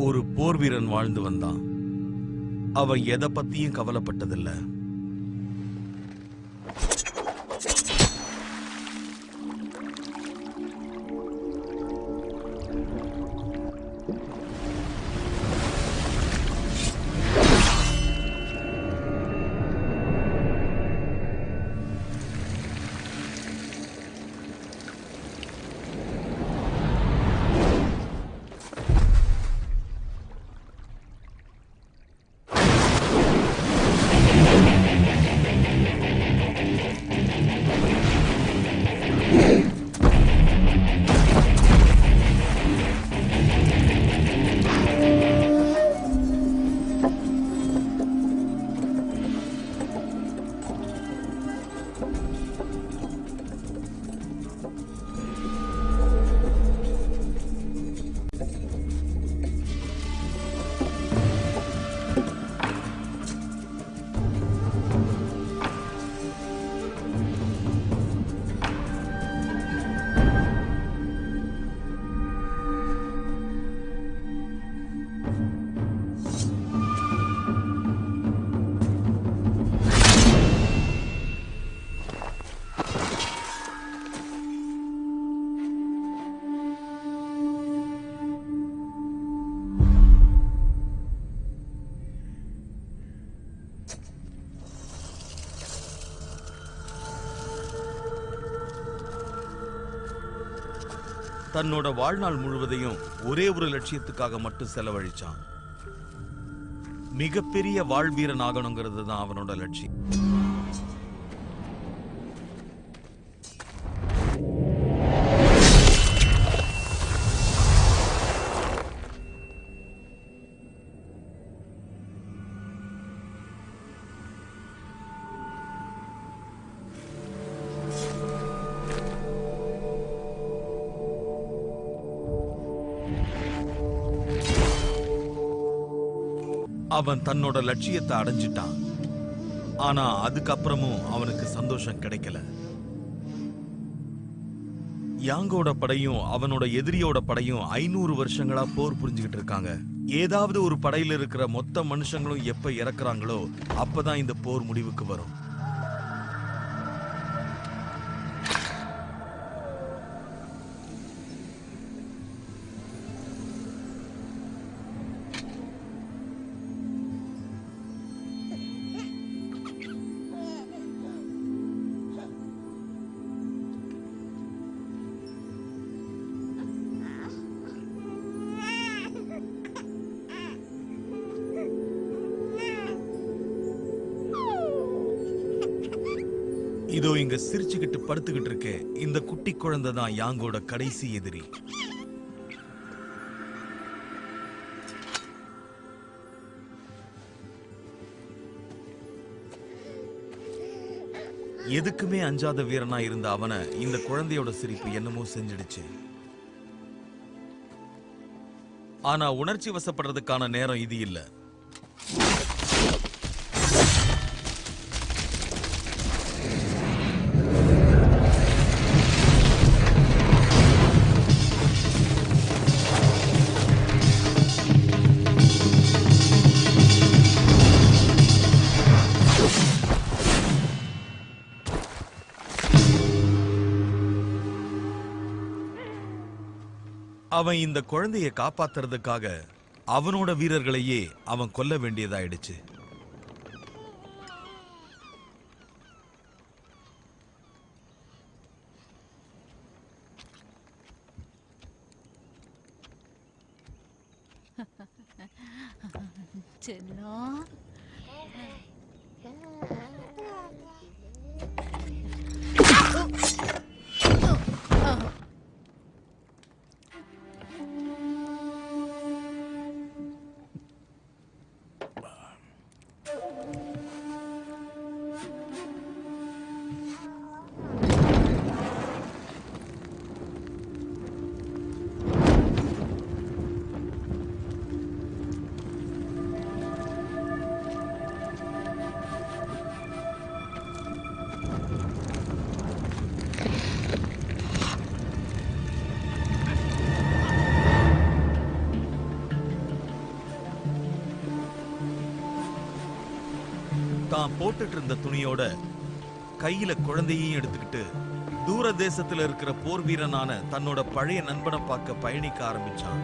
ஒரு போர் வீரன் வாழ்ந்து வந்தான். அவன் எதை பத்தியும் கவலைப்பட்டதில்லை. தன்னோட வாழ்நாள் முழுவதையும் ஒரே ஒரு லட்சியத்துக்காக மட்டும் செலவழிச்சான். மிகப்பெரிய வாழ்வீரன் ஆகணுங்கிறது தான் அவனோட லட்சியம். அவன் தன்னோட லட்சியத்தை அடைஞ்சிட்டான். ஆனா அதுக்கப்புறமும் அவனுக்கு சந்தோஷம் கிடைக்கல. யாங்கோட படையும் அவனோட எதிரியோட படையும் 500 வருஷங்களா போர் புரிஞ்சுக்கிட்டு இருக்காங்க. ஏதாவது ஒரு படையில இருக்கிற மொத்த மனுஷங்களும் எப்ப இறக்குறாங்களோ அப்பதான் இந்த போர் முடிவுக்கு வரும். இதோ இங்க சிரிச்சுக்கிட்டு படுத்துக்கிட்டு இருக்கே இந்த குட்டி குழந்தை தான் யாங்கோட கடைசி எதிரி. எதுக்குமே அஞ்சாத வீரனா இருந்த அவனை இந்த குழந்தையோட சிரிப்பு என்னமோ செஞ்சிடுச்சு. ஆனா உணர்ச்சி வசப்படுறதுக்கான நேரம் இது இல்ல. அவன் இந்த குழந்தையை காப்பாத்துறதுக்காக அவனோட வீரர்களையே அவன் கொல்ல வேண்டியதாயிடுச்சு. செல்லம், தான் போட்டுட்டு இருந்த துணியோட கையில குழந்தையையும் எடுத்துக்கிட்டு தூர தேசத்துல இருக்கிற போர் வீரனான தன்னோட பழைய நண்பனை பார்க்க பயணிக்க ஆரம்பிச்சான்.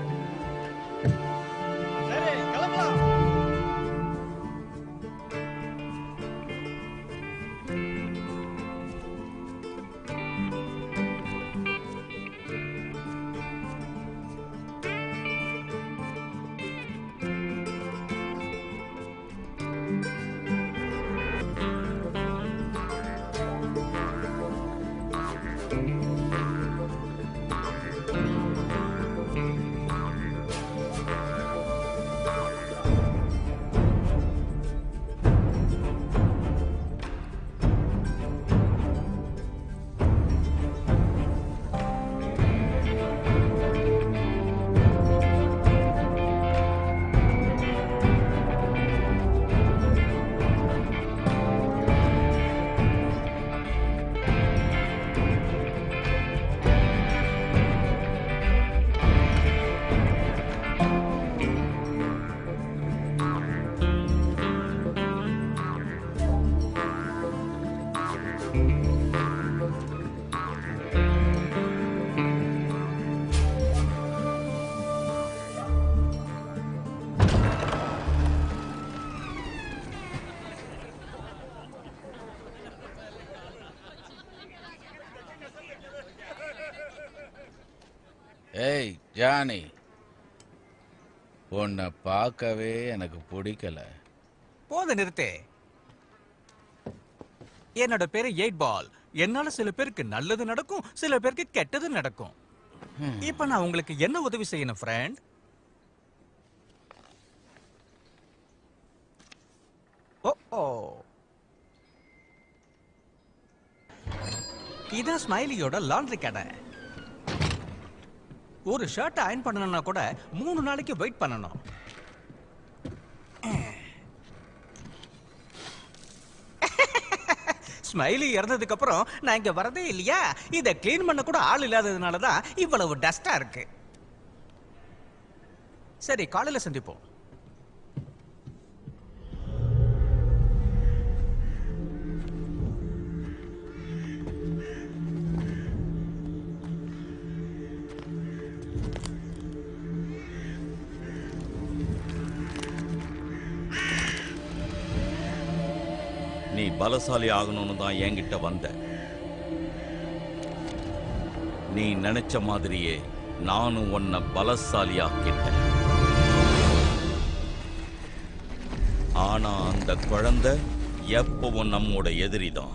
ஏய் ஜானி, உன்னை பார்க்கவே எனக்கு பிடிக்கல. போத நிறுத்தே. என்னோட பேரு 8 பால். என்னால சில பேருக்கு நல்லது நடக்கும், சில பேருக்கு கெட்டது நடக்கும். இப்ப நான் உங்களுக்கு என்ன உதவி செய்யணும் ஃப்ரெண்ட்? ஓ இதான் ஸ்மைலியோட லாண்ட்ரி கடை. ஒரு ஷர்ட் அயர்ன் பண்ணணும்னா கூட 3 நாளைக்கு வெயிட் பண்ணணும். ஸ்மைலி இறந்ததுக்கு அப்புறம் நான் இங்க வரதே இல்லையா? இதை கிளீன் பண்ண கூட ஆள் இல்லாததுனால தான் இவ்வளவு டஸ்டா இருக்கு. சரி, காலையில சந்திப்போம். நீ பலசாலி ஆகணும்னு தான் என்கிட்ட வந்த. நீ நினைச்ச மாதிரியே நானும் உன்னை பலசாலியாக்கிட்டேன். ஆனா அந்த குழந்தை எப்பவும் நம்மோட எதிரிதான்.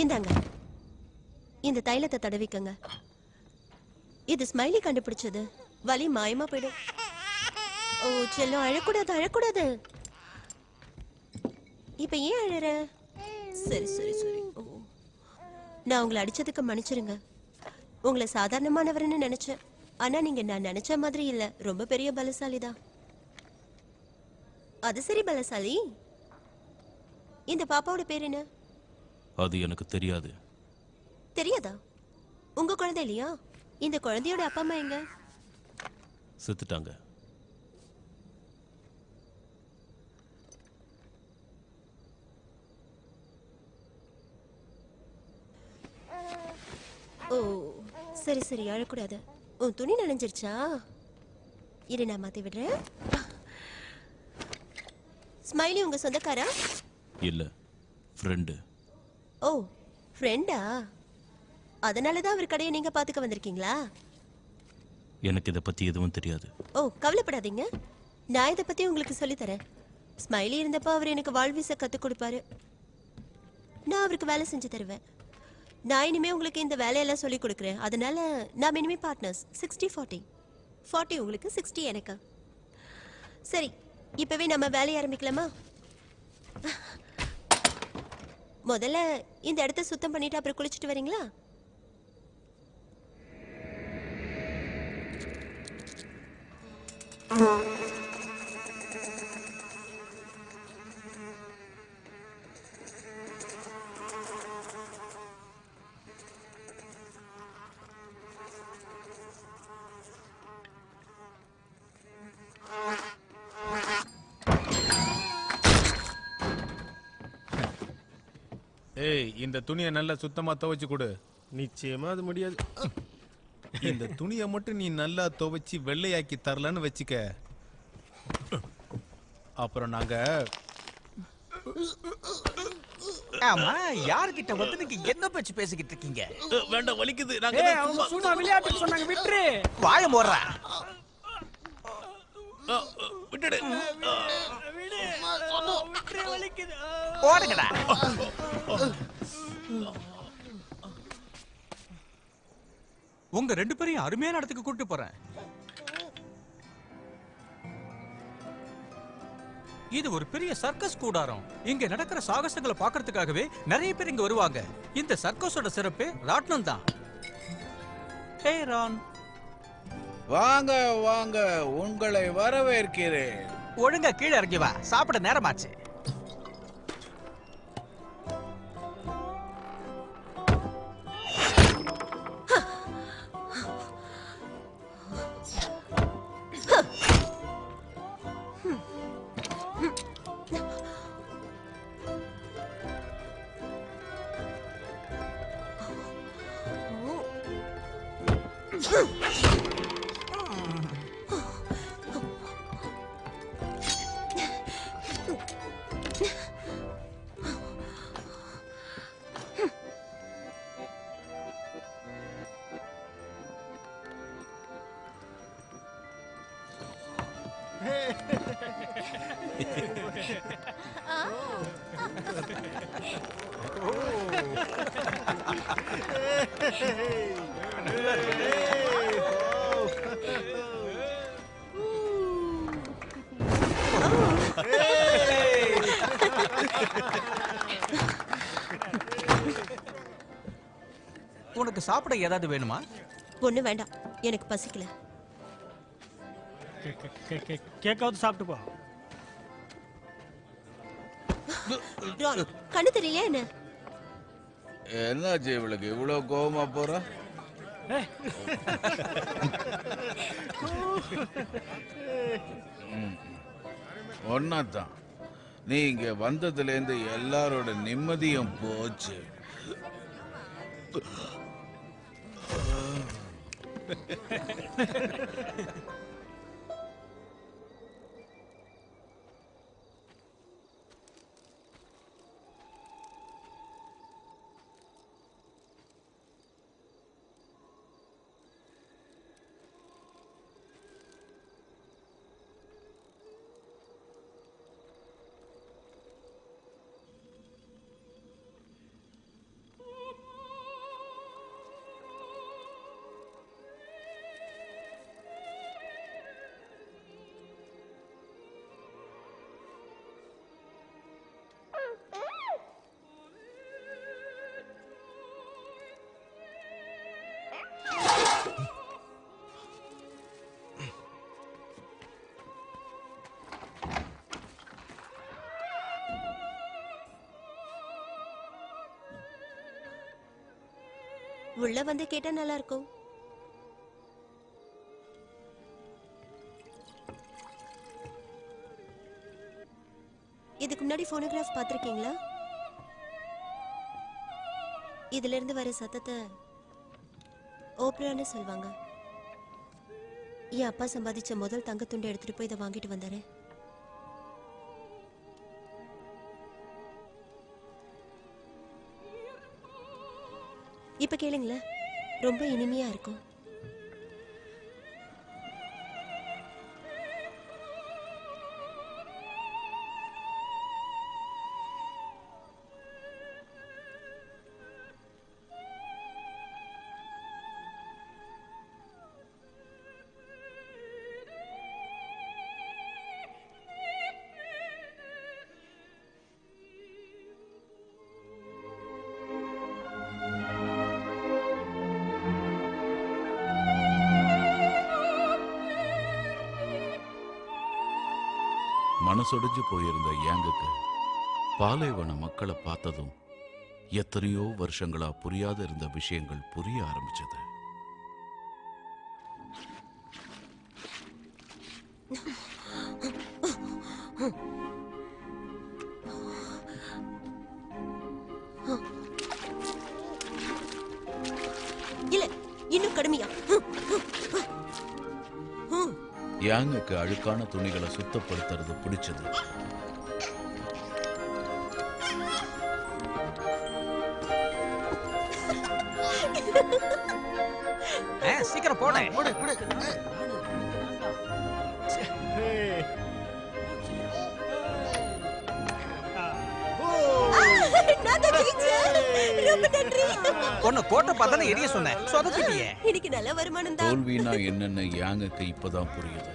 இந்தாங்க, இந்த தைலத்தை தடவிக்கங்க. இது ஸ்மைலி கண்டுபிடிச்சது. வலி மாயமா போயிடும். ஓ செல்லம், அழக்கூடாது அழக்கூடாது. இப்ப ஏன் அழற? சரி சரி சரி. ஓ, நான் உங்களை அடிச்சதுக்கு மன்னிச்சிருங்க. உங்களை சாதாரணமானவர்னு நினைச்சேன். ஆனா நீங்க நான் நினைச்ச மாதிரி இல்ல, ரொம்ப பெரிய பலசாலிதான். அது சரி பலசாலி, இந்த பாப்பாவோட பேர் என்ன? அது எனக்கு தெரியாது. தெரியாதா? உங்க குழந்தை இல்லையா? இந்த குழந்தையோட அப்பா அம்மா எங்க? செத்துட்டாங்க. ஓ சரி சரி, அழக்கூடாது. உன் துணி நனைஞ்சிருச்சா? இரு, நான் மாத்தி விடுறேன். ஸ்மைலி உங்க சொந்தக்காரா? இல்ல, ஃப்ரெண்டு. ஓ ஃப்ரெண்டா? அதனாலதான் அவர் கடையை நீங்க பாத்துக்க வந்திருக்கீங்களா? எனக்கு இதை பத்தி எதுவும் தெரியாது. ஓ கவலைப்படாதீங்க, நான் இதை பத்தி உங்களுக்கு சொல்லித் தரேன். ஸ்மைலி இருந்தப்போ அவர் எனக்கு வாழ்வீச கற்றுக் கொடுப்பாரு. நான் அவருக்கு வேலை செஞ்சு தருவேன். நான் இனிமே உங்களுக்கு இந்த வேலையெல்லாம் சொல்லி கொடுக்குறேன். அதனால நாம் இனிமே பார்ட்னர்ஸ். 60-40. 40 உங்களுக்கு, 60 எனக்கு. சரி, இப்பவே நம்ம வேலையை ஆரம்பிக்கலாமா? முதல்ல இந்த இடத்த சுத்தம் பண்ணிட்டு அப்புறம் குளிச்சுட்டு வரீங்களா? ஏய், இந்த துணியை நல்லா சுத்தமா துவைச்சு கொடு. நிச்சயமா அது முடியாது. இந்த துணியை மட்டும் நீ நல்லா துவைச்சு வெள்ளையாக்கி தரலன்னு வச்சுக்க, அப்புறம் நாங்க ஆமா, யார்கிட்ட வந்து நீங்க என்ன பேச்சு பேசிக்கிட்டு இருக்கீங்க? வேண்டாம், வலிக்குது. அவங்க சும்மா விளையாட்டுக்கு சொன்னாங்க, விட்டுரு. வாய போடுற. விட்டுடு. ஓடுங்கடா. உங்க 2 பேரையும் அருமையான இடத்துக்கு கூட்டிட்டு போறேன். இது ஒரு பெரிய சர்க்கஸ் கூடாரம். இங்க நடக்கிற சாகசங்களை பார்க்கிறதுக்காகவே நிறைய பேர் இங்க வருவாங்க. இந்த சர்க்கஸோட சிறப்பு ராட்னம் தான். ஹே ரான், வாங்க வாங்க, உங்களை வரவேற்கிறேன். ஒழுங்கா கீழே இறங்கி வா, சாப்பிட நேரமாச்சு. உனக்கு சாப்பிட ஏதாவது வேணுமா? ஒண்ணு வேண்டாம், எனக்கு பசிக்கல. கேக்காவது சாப்பிட்டு போ. ரான், கண்ணு தெரியலையா என்ன? என்னாச்சு இவளுக்கு இவ்வளவு கோவமா போற? ஒன்னாதான், நீ இங்க வந்ததுல இருந்து எல்லாரோட நிம்மதியும் போச்சு. உள்ள வந்து கேட்டா நல்லா இருக்கும். இதுக்கு முன்னாடி போனோகிராஃப் பார்த்திருக்கீங்களா? இதுல இருந்து வர சத்தத்தை ஓப்ரான்னு சொல்லுவாங்க. என் அப்பா சம்பாதிச்ச முதல் தங்கத்துண்டை எடுத்துட்டு போய் இதை வாங்கிட்டு வந்தாரு. இப்ப கேளுங்களேன், ரொம்ப இனிமையா இருக்கும். மனசொடிஞ்சு போயிருந்த யாங்குக்கு பாலைவன மக்களை பார்த்ததும் எத்தனையோ வருஷங்களா புரியாத இருந்த விஷயங்கள் புரிய ஆரம்பிச்சது. இல்ல இன்னும் கடுமையா. யாங்குக்கு அழுக்கான துணிகளை சுத்தப்படுத்துறது பிடிச்சது. சீக்கிரம் போனேன். நான் தான் ஜெயிச்சேன். ரொம்ப நன்றி. உன்னை கோட்டை பார்த்தானே எரிய சொன்னேன், சொதப்பிட்டியே. இன்னைக்கு நல்ல வருமானம் தான். தோல்வினா என்னன்னு யாங்குக்கு இப்பதான் புரியுது.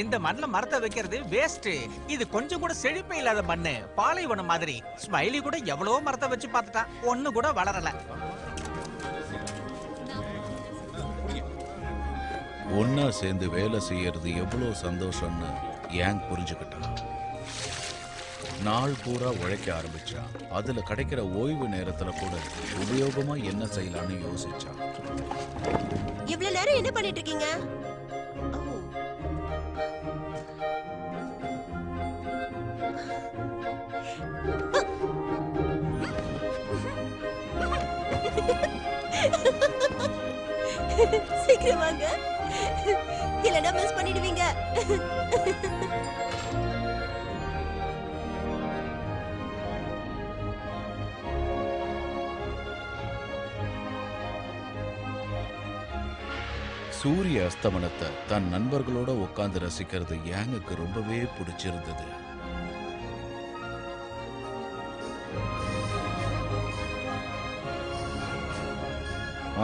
இந்த மண்ணுல மரத்தை வைக்கிறது வேஸ்ட். இது கொஞ்சம் கூட செழிப்பே இல்லாத மண்ணு, பாலைவனம் மாதிரி. ஸ்மைலி கூட எவ்வளவோ மரத்தை வச்சு பார்த்துட்டான், ஒண்ணு கூட வளரல. ஒன்னா சேர்ந்து வேலை செய்யறது எவ்வளவு சந்தோஷம்னு யாங் புரிஞ்சுக்கிட்டான். நாள் பூரா உழைக்க ஆரம்பிச்சான். அதுல கிடைக்கிற ஓய்வு நேரத்துல கூட உபயோகமா என்ன செய்யலாம்னு யோசிச்சான். இவ்வளவு நேரம் என்ன பண்ணிட்டு இருக்கீங்க? சீக்கிரம் வாங்க, இல்லைன்னா மிஸ் பண்ணிடுவீங்க. சூரிய அஸ்தமனத்தை தன் நண்பர்களோட உட்கார்ந்து ரசிக்கிறது யாங்குக்கு ரொம்பவே பிடிச்சிருந்தது.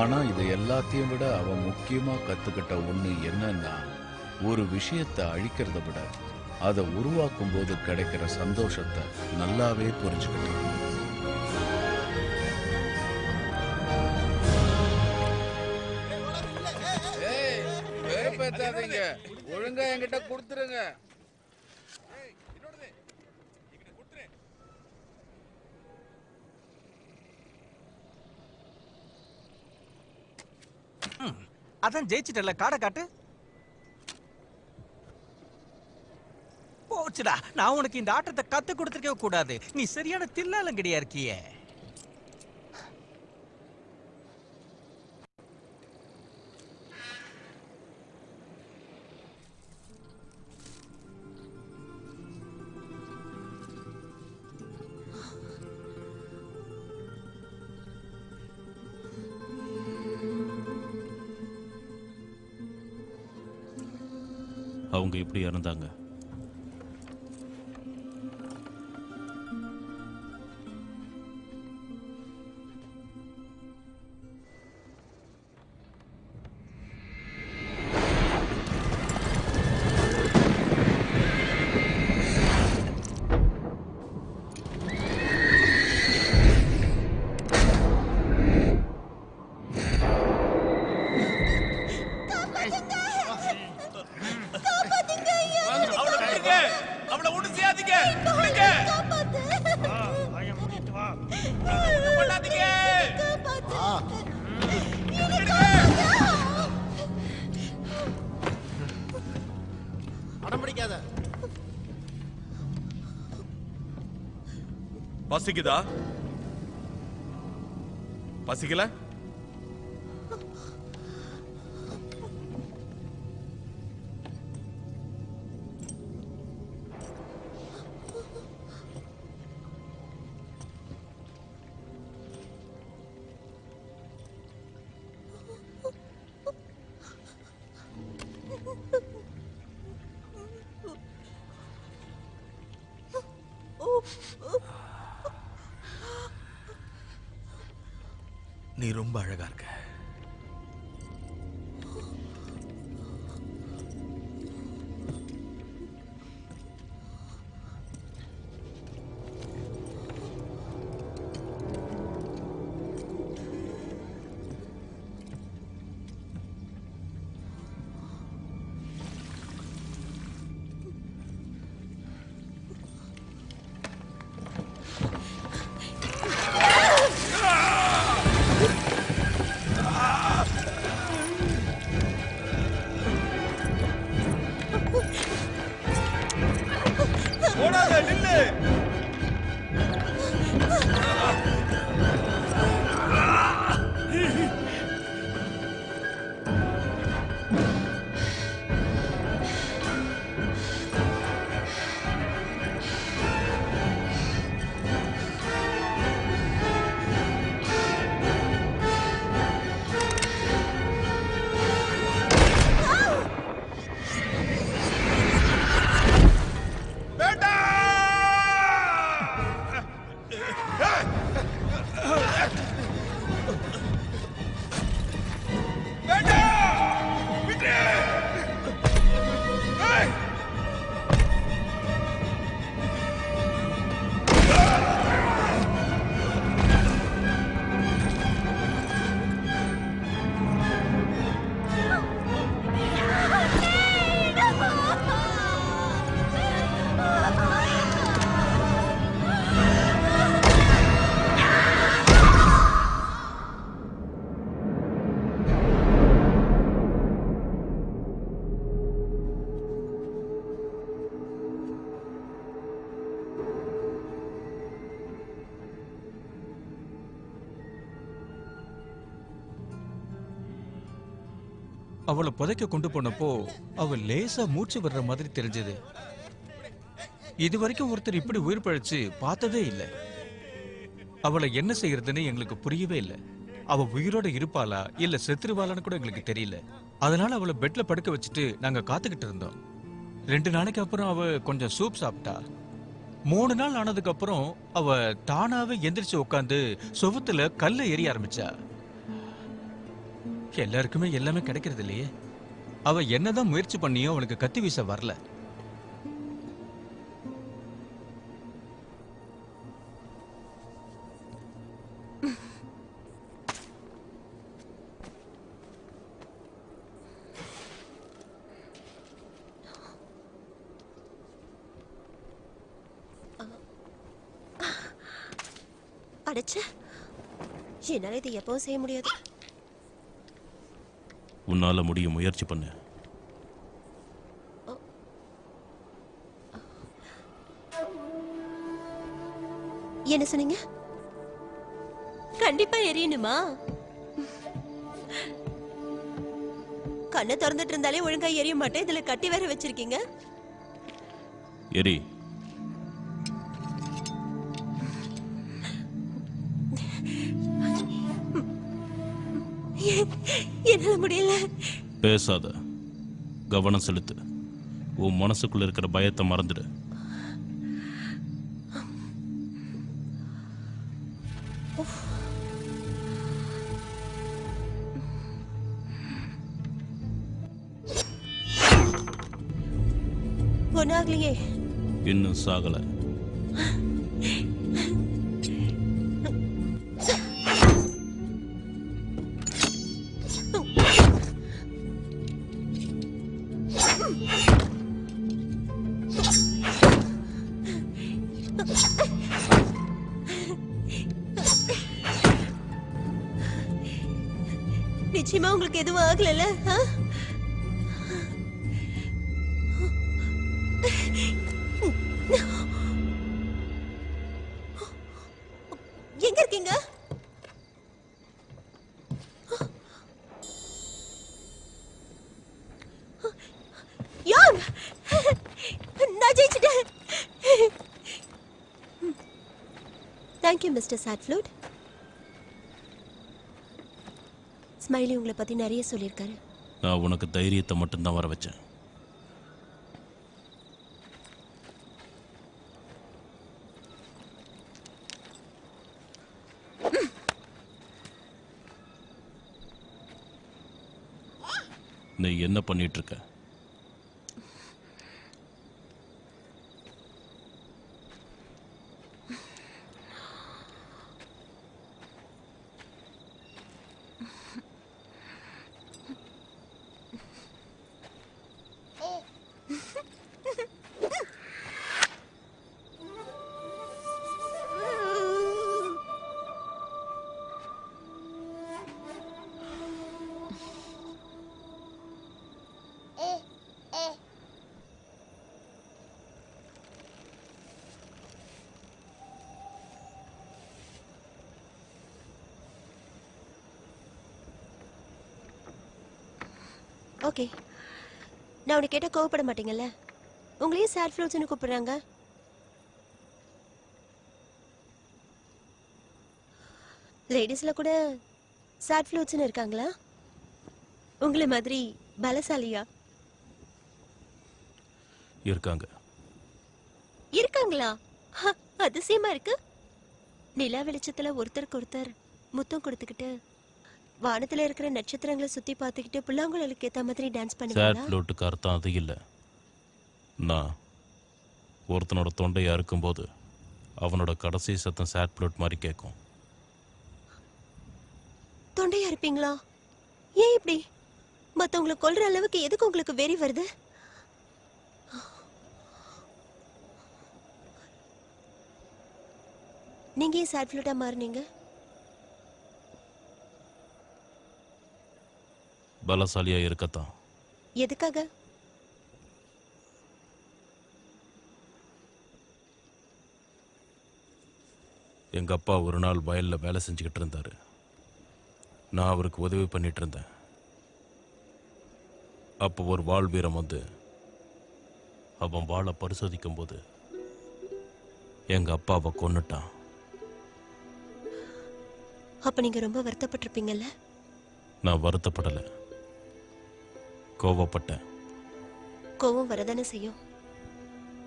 ஆனா இது எல்லாத்தையும் விட அவன் முக்கியமா கத்துக்கிட்ட ஒண்ணு என்னன்னா, ஒரு விஷயத்தை அழிக்கிறத விட அதை உருவாக்கும் போது கிடைக்கிற சந்தோஷத்தை நல்லாவே புரிஞ்சுக்கிட்டான். ஒழுங்கா என்கிட்ட கொடுத்துருங்க. அதான் ஜெயிச்சிட்டல, காடை காட்டு. போச்சுடா, நான் உனக்கு இந்த ஆட்டத்தை கத்து கொடுத்துருக்க கூடாது. நீ சரியான தில்லாலங்கடியா இருக்கியே. அவங்க இப்படி இறந்தாங்க. பசிக்குதா? பசிக்கல? நீ ரொம்ப அழகா இருக்க. அவளை புதைக்க கொண்டு போனப்போ அவ லேசா மூச்சு விடுற மாதிரி தெரிஞ்சது. இது வரைக்கும் ஒருத்தர் இப்படி உயிர் பழிச்சு பார்த்ததே இல்லை. அவளை என்ன செய்யறதுன்னு எங்களுக்கு புரியவே இல்லை. அவ உயிரோட இருப்பாளா இல்ல செத்துருவாளான்னு கூட எங்களுக்கு தெரியல. அதனால அவளை பெட்ல படுக்க வச்சுட்டு நாங்க காத்துக்கிட்டு இருந்தோம். 2 நாளைக்கு அப்புறம் அவ கொஞ்சம் சூப் சாப்பிட்டா. 3 நாள் ஆனதுக்கு அப்புறம் அவ தானாவே எந்திரிச்சு உட்காந்து சுவத்துல கல்ல எரிய ஆரம்பிச்சா. எல்லாருக்குமே எல்லாமே கிடைக்கிறது இல்லையே. அவ என்னதான் முயற்சி பண்ணியும் அவளுக்கு கத்தி வீச வரல. அடைச்ச என்னால இது எப்பவும் செய்ய முடியாது. உன்னால முடியும், முயற்சி பண்ணு. என்ன சொன்னீங்க? கண்டிப்பா எரியணுமா? கண்ணை திறந்துட்டு இருந்தாலே ஒழுங்கா எரிய மாட்டேன். இதுல கட்டி வேற வச்சிருக்கீங்க. எரி. என்னால முடியல. பேசாத, கவனம் செலுத்து. உன் மனசுக்குள்ள இருக்கிற பயத்தை மறந்துடு. ஒன்னாகலையே. இன்னும் சாகல. நிச்சயமா உங்களுக்கு எதுவும் ஆகல? எங்க இருக்கீங்க? யாங், நான் ஜெயிச்சிட்டேன். தேங்க்யூ மிஸ்டர் சாட்ஃப்ளூட். ஸ்மைலி உங்களை பத்தி நிறைய சொல்லியிருக்காரு. நான் உனக்கு தைரியத்தை மட்டும்தான் வர வச்சேன். நீ என்ன பண்ணிட்டு இருக்க? ஓகே, நான் உனக்கு கேட்டால் கோவப்பட மாட்டீங்கல்ல? உங்களையும் சேட் ஃப்ளூட்ஸ்னு கூப்பிடுறாங்க. லேடிஸில் கூட சேட் ஃப்ளூட்ஸ்னு இருக்காங்களா? உங்களை மாதிரி பலசாலியா? இருக்காங்க. இருக்காங்களா? அதிசயமா இருக்கு. நிலா வெளிச்சத்துல ஒருத்தருக்கு ஒருத்தர் முத்தம் கொடுத்துக்கிட்டு வானத்துல இருக்கிற நட்சத்திரங்களை சுத்தி பார்த்துக்கிட்டு புல்லாங்குழலுக்கு ஏத்த மாதிரி டான்ஸ் சேட் பண்ணுவீங்களா? ஃப்ளூட்டுக்கு அர்த்தம் அது இல்லை. நான் ஒருத்தனோட தொண்டையா இருக்கும்போது அவனோட கடைசி சத்தம் சேட் ஃப்ளூட் மாதிரி கேட்கும். தொண்டையா இருப்பீங்களா? ஏன் இப்படி? மத்தவங்களை கொல்ற அளவுக்கு எதுக்கு உங்களுக்கு வெறி வருது? நீங்க ஏன் சேட் ஃப்ளூட்டா மாறுனீங்க? பலசாலியா இருக்கத்தான். எதுக்காக? எங்க அப்பா ஒரு நாள் வயல்ல வேலை செஞ்சுக்கிட்டு இருந்தாரு. நான் அவருக்கு உதவி பண்ணிட்டு இருந்தேன். அப்போ ஒரு வாள் வீரம் வந்து அவன் வாளை பரிசோதிக்கும் போது எங்க அப்பாவை கொன்னுட்டான். அப்ப நீங்க ரொம்ப வருத்தப்பட்டிருப்பீங்கல்ல? நான் வருத்தப்படலை, கோவப்பட்டேன். கோவம் வரதானே செய்யும்.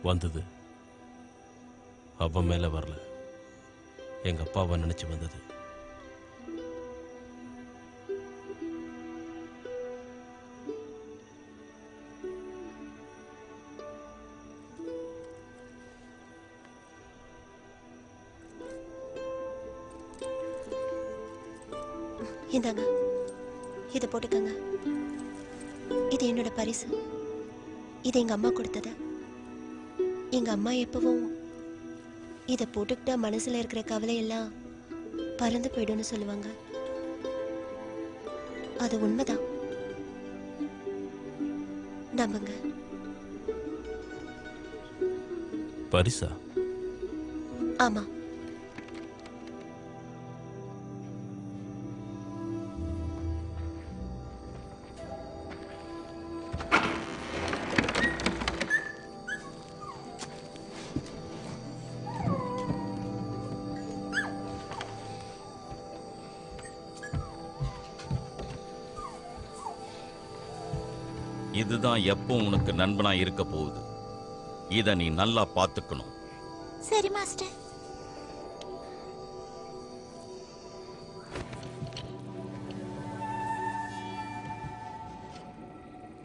வந்தது, அவன் மேல வரல, எங்க அப்பாவை நினைச்சு வந்தது. இந்தாங்க, இதை போட்டுக்கங்க. இது என்னோட பரிசு. இது எங்க அம்மா கொடுத்தது. எங்க அம்மா எப்பவும் இதை போட்டுக்கிட்டா மனசுல இருக்கிற கவலை எல்லாம் பறந்து போயிடும்னு சொல்லுவாங்க. அது உண்மைதான், நம்புங்க. பரிசா? ஆமா. இதுதான் எப்போ உனக்கு நண்பனா இருக்க போகுது. இத நீ நல்லா பாத்துக்கணும். சரி மாஸ்டர்.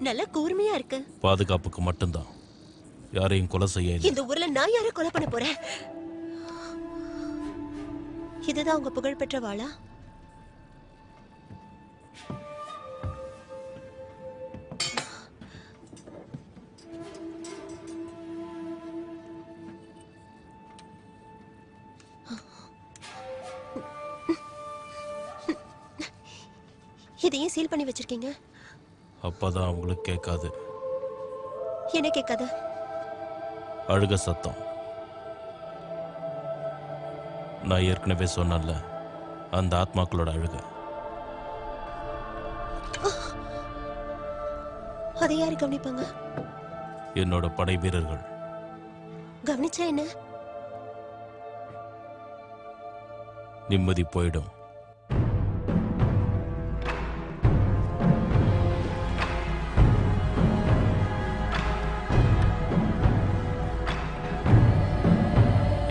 நல்ல கூர்மையா இருக்கு. பாதுகாப்புக்கு மட்டும்தான், யாரையும் கொலை செய்ய இல்லை. இந்த ஊர்ல நான் யாரை கொலை பண்ண போறேன்? இதுதான் உங்க புகழ்பெற்ற வாளா? இதையும் சீல் பண்ணி வச்சிருக்கீங்க. அப்பதான் அவங்களுக்கு கேட்காது. என்ன கேட்காது? அழுக சத்தம். நான் ஏற்கனவே சொன்னேன்ல, அந்த ஆத்மாக்களோட அழுக. அதை யாரு கவனிப்பாங்க? என்னோட படை வீரர்கள். கவனிச்சா என்ன? நிம்மதி போயிடும்.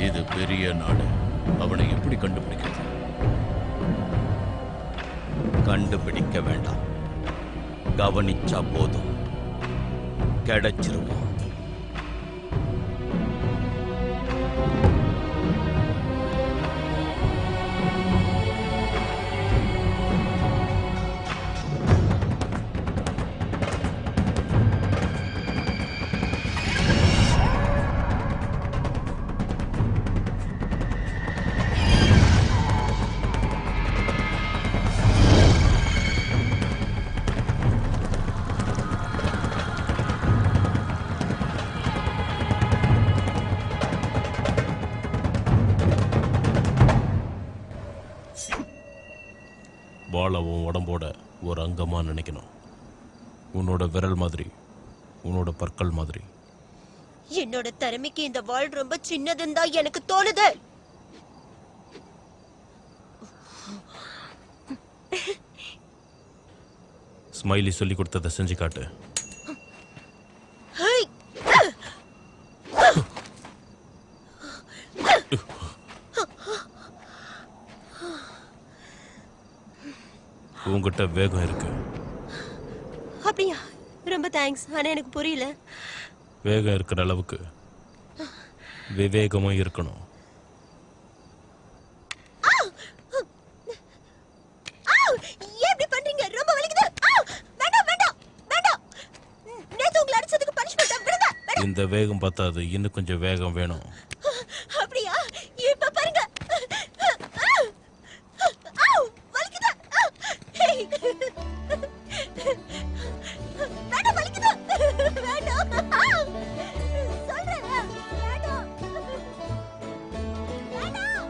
இது பெரிய நாடு, அவனை எப்படி கண்டுபிடிக்கிறது? கண்டுபிடிக்க வேண்டாம், கவனிச்சா போதும், கிடைச்சிருவோம். வாழை உன் உடம்போட ஒரு அங்கமாக நினைக்கணும். உன்னோட விரல் மாதிரி, உன்னோட பற்கள் மாதிரி. என்னோட திறமைக்கு இந்த வாள் ரொம்ப சின்னதுன்னு தான் எனக்கு தோணுது. ஸ்மைலி சொல்லி கொடுத்ததை செஞ்சு காட்டு. ஹை! உங்ககிட்ட வேகம் இருக்கு. அப்படியா? ரொம்ப தேங்க்ஸ். ஆனா எனக்கு புரியல. வேகம் இருக்கிற அளவுக்கு விவேகமும் இருக்கணும். ஏன் இப்படி பண்றீங்க? ரொம்ப வலிக்குது. வேண்டாம் வேண்டாம் வேண்டாம். நேத்து உங்களை அடிச்சதுக்கு பனிஷ்மென்ட் விடுங்க. இந்த வேகம் பத்தாது, இன்னும் கொஞ்சம் வேகம் வேணும். அப்படியா? இப்ப பாருங்க. வலிக்குது. வேண்டாம், வலிக்குது. வேண்டாம். சொல்றேன். வேண்டாம். வேண்டாம்.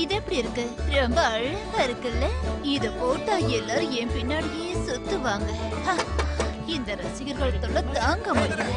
இது எப்படி இருக்கு? ரொம்ப அழகா இருக்குல்ல? இத போட்டா எல்லாரும் என் பின்னாடியே சுத்துவாங்க. ஹ, இந்த ரசிகர்கள் தொல்லை தாங்க முடியல.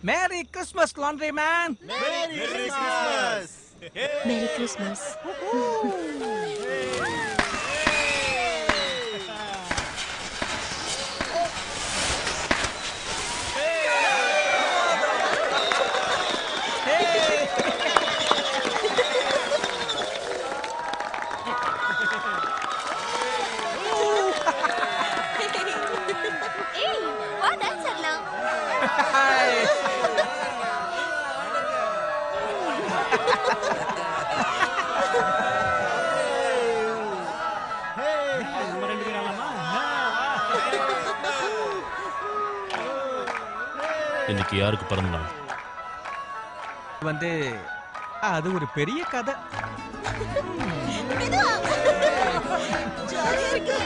Merry Christmas laundry man. Merry Christmas. ஏய், வா டான்ஸ் ஆடலாம். நம்ம 2 பேரும் ஆடலாமா? இன்னைக்கு யாருக்கு பிறந்த நாள்? வந்து அது ஒரு பெரிய கதை. ஜாலியா இருக்கு.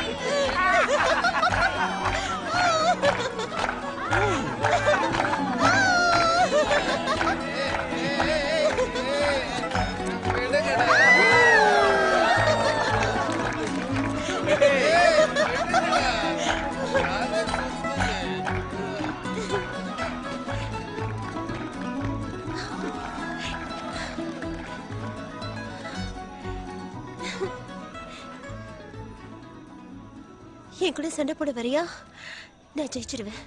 என் கூட சண்டை போட வரியா? நான் ஜெயிச்சிருவேன்.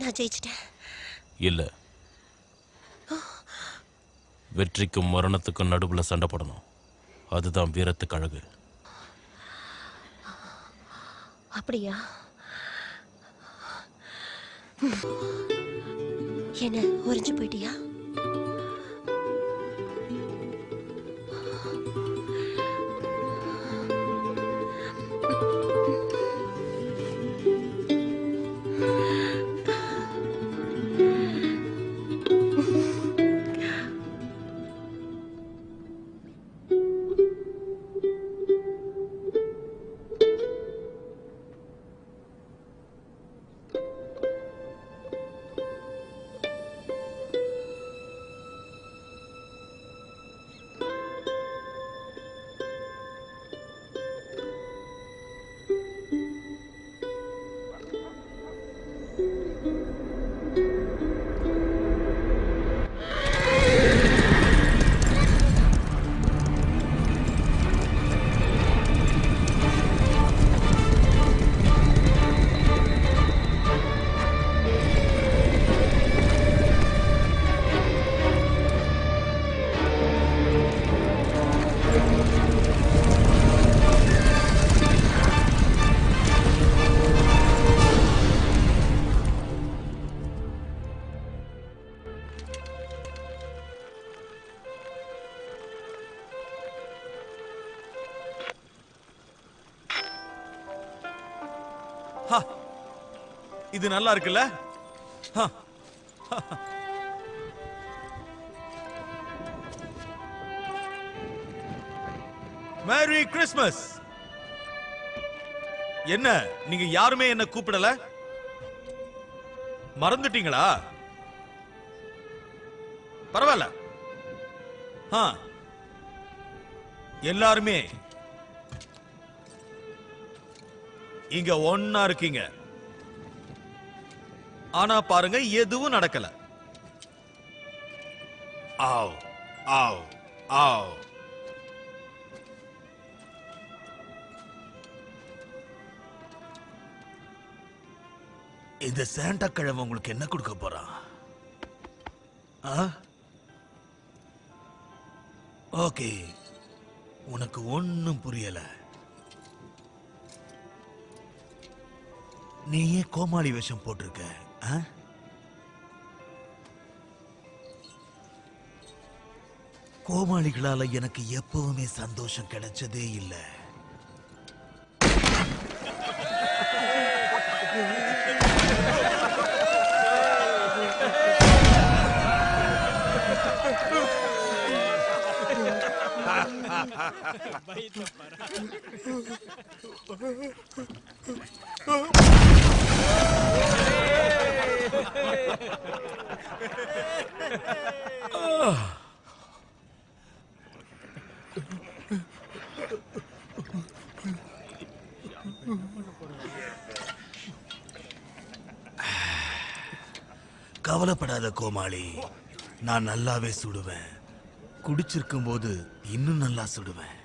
நான் ஜெயிச்சிட்டேன். இல்ல, வெற்றிக்கும் மரணத்துக்கும் நடுவுல சண்டை போடணும். அதுதான் வீரத்துக்கு அழகு. அப்படியா? என்ன உறைஞ்சு போயிட்டியா? இது நல்லா இருக்குல்ல? Merry Christmas. என்ன நீங்க யாருமே என்ன கூப்பிடல? மறந்துட்டீங்களா? பரவாயில்ல. எல்லாருமே இங்க ஒன்னா இருக்கீங்க. ஆனா பாருங்க, எதுவும் நடக்கல. ஆவ் ஆவ் ஆவ். இந்த சாண்டா கிழமை உங்களுக்கு என்ன கொடுக்க போறான்? ஓகே, உனக்கு ஒண்ணும் புரியல. நீ ஏன் கோமாளி வேஷம் போட்டிருக்க? கோமாளிகளால எனக்கு எப்பவுமே சந்தோஷம் கிடைச்சதே இல்லை. கவலைப்படாத கோமாளி, நான் நல்லாவே சுடுவேன். குடிச்சிருக்கும் போது இன்னும் நல்லா சுடுவேன்.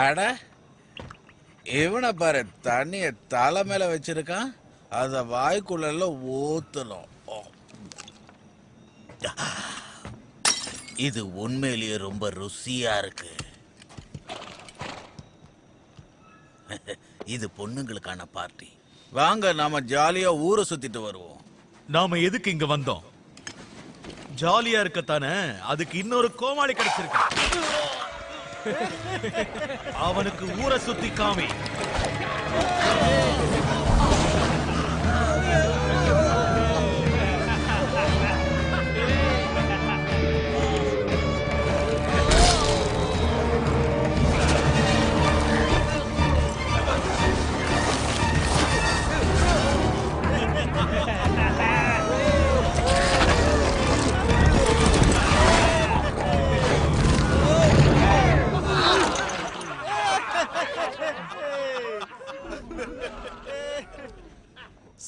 அட, இவனை பாரு, தண்ணிய தலை மேல வச்சிருக்கான். அத வாய்க்குள்ள ஊத்தணும். இது உண்மையிலேயே ரொம்ப ருசியா இருக்கு. இது பொண்ணுங்களுக்கான பார்ட்டி. வாங்க, நாம ஜாலியா ஊரை சுத்திட்டு வருவோம். நாம எதுக்கு இங்க வந்தோம்? ஜாலியா இருக்கத்தானே. அதுக்கு இன்னொரு கோமாளி கிடைச்சிருக்கு. அவனுக்கு ஊரை சுத்தி காமி.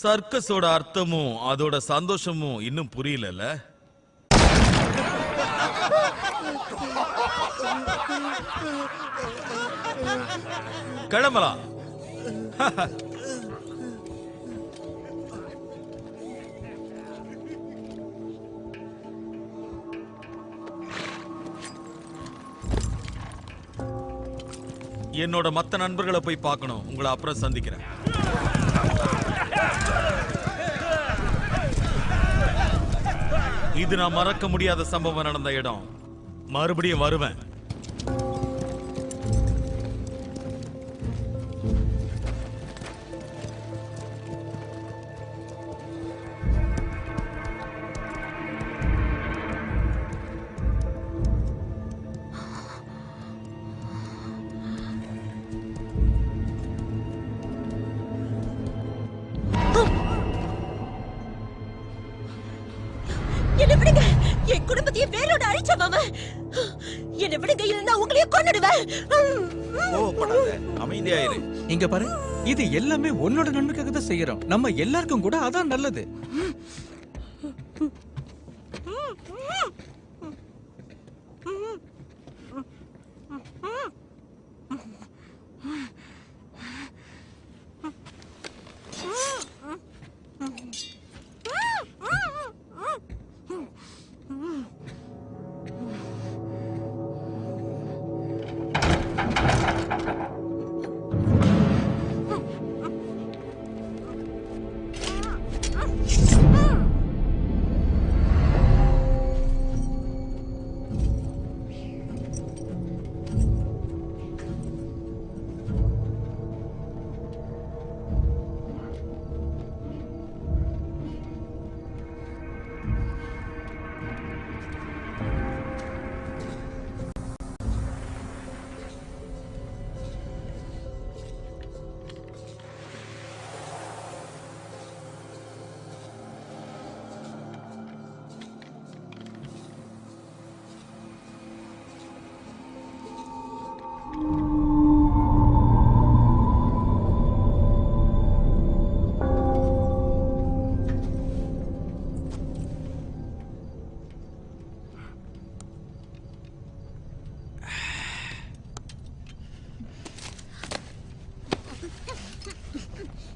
சர்க்கஸோட அர்த்தமும் அதோட சந்தோஷமும் இன்னும் புரியல. கிளம்பலாம். என்னோட மத்த நண்பர்களை போய் பார்க்கணும். உங்களை அப்புறம் சந்திக்கிறேன். இது நான் மறக்க முடியாத சம்பவம் நடந்த இடம். மறுபடியும் வருவேன். என்ன விடுங்க. என் குடும்பத்தையே வேரோட அழிச்ச மாமா. என்ன விடுங்க, இல்லைன்னா உங்களையே கொன்னுடுவேன். அமைதியாயிரு. இங்க பாரு, இது எல்லாமே உன்னோட நன்மைக்காக தான் செய்யறோம். நம்ம எல்லாருக்கும் கூட அதான் நல்லது.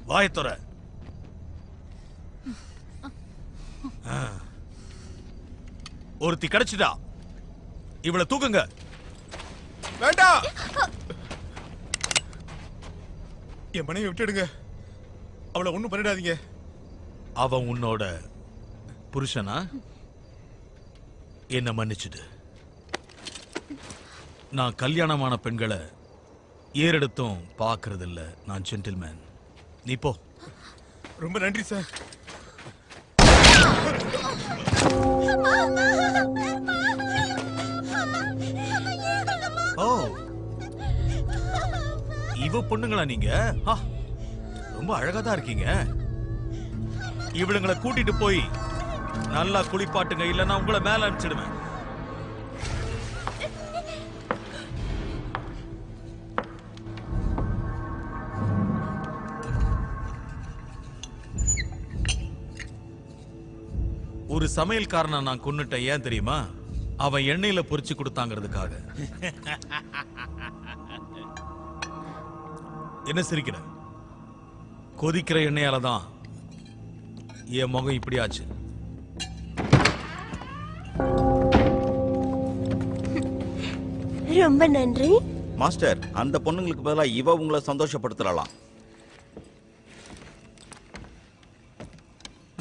வாயை தொற. ஒருத்தி கிடைச்சிட்டா. இவளை தூக்குங்க. வேண்டாம், என் மனைவி விட்டுடுங்க. அவளை ஒண்ணும் பண்ணிடாதீங்க. அவன் உன்னோட புருஷனா? என்ன மன்னிச்சுடு. நான் கல்யாணமான பெண்களை ஏறெடுத்தும் பார்க்கறது இல்ல. நான் ஜென்டில்மேன். நீ போ. ரொம்ப நன்றி சார். ஓ, இவ பொண்ணுங்களா நீங்க? ரொம்ப அழகா தான் இருக்கீங்க. இவளுங்களை கூட்டிட்டு போய் நல்லா குளிப்பாட்டுங்க, இல்லைன்னா உங்களை மேல அனுப்பிச்சிடுவேன். ஒரு சமையல்காரனை நான் கொன்னுட்டேன். ஏன் தெரியுமா? அவன் எண்ணெயில பொரிச்சு கொடுத்தாங்கிறதுக்காக. என்ன சிரிக்கிற? கொதிக்கிற எண்ணெயால தான் என் முகம் இப்படி ஆச்சு. ரொம்ப நன்றி மாஸ்டர். அந்த பொண்ணுங்களுக்கு பதிலா இவ உங்களை சந்தோஷப்படுத்தலாம்.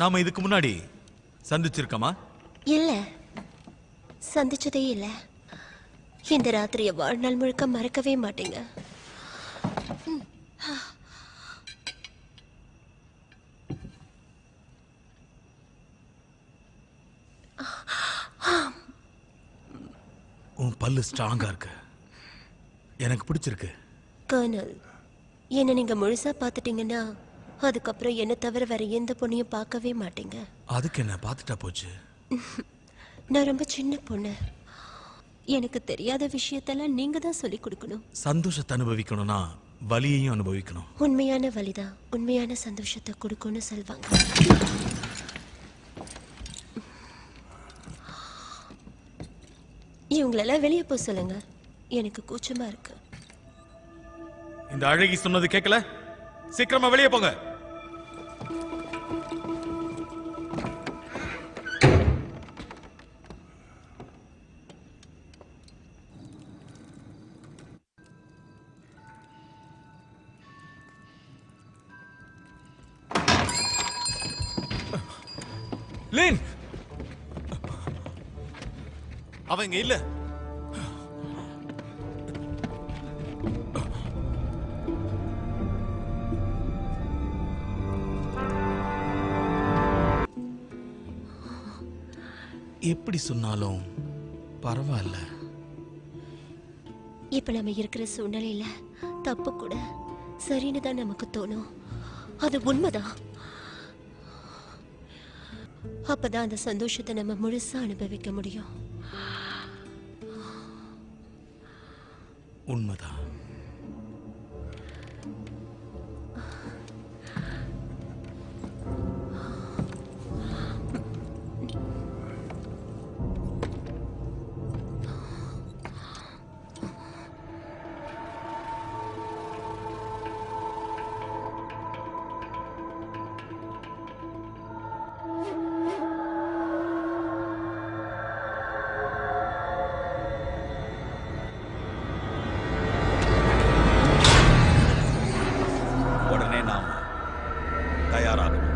நாம இதுக்கு முன்னாடி சந்திச்சிருக்கோமா? இல்ல, சந்திச்சதே இல்ல. இந்த ராத்திரிய வாழ்நாள் முழுக்க மறக்கவே மாட்டீங்க. உன் பல்லு ஸ்ட்ராங்கா இருக்கு. எனக்கு பிடிச்சிருக்கு. கர்னல், என்ன நீங்க முழுசா பார்த்துட்டீங்கன்னா அதுக்கப்புறம் என்ன தவிர வேற எந்த பொண்ணையும் பார்க்கவே மாட்டீங்க. அதுக்கு என்ன பார்த்துட்டா போச்சு. நான் ரொம்ப சின்ன பொண்ணு. எனக்கு தெரியாத விஷயத்தெல்லாம் நீங்க தான் சொல்லி கொடுக்கணும். சந்தோஷத்தை அனுபவிக்கணும்னா வலியையும் அனுபவிக்கணும். உண்மையான வலிதான் உண்மையான சந்தோஷத்தை கொடுக்கும்னு சொல்வாங்க. இவங்களெல்லாம் வெளியே போக சொல்லுங்க. எனக்கு கூச்சமா இருக்கு. இந்த அழகி சொன்னது கேட்கல? சீக்கிரமா வெளியே போங்க. லேன், அவன் இங்க இல்ல. எப்படி சொன்னாலும் பரவாயில்ல. இப்ப நம்ம இருக்கிற சூழ்நிலையில தப்பு கூட சரின்னு தான் நமக்கு தோணும். அது உண்மைதான். அப்பதான் அந்த சந்தோஷத்தை நம்ம முழுசா அனுபவிக்க முடியும். உண்மைதான். உடனே நாம் தயாராகணும்.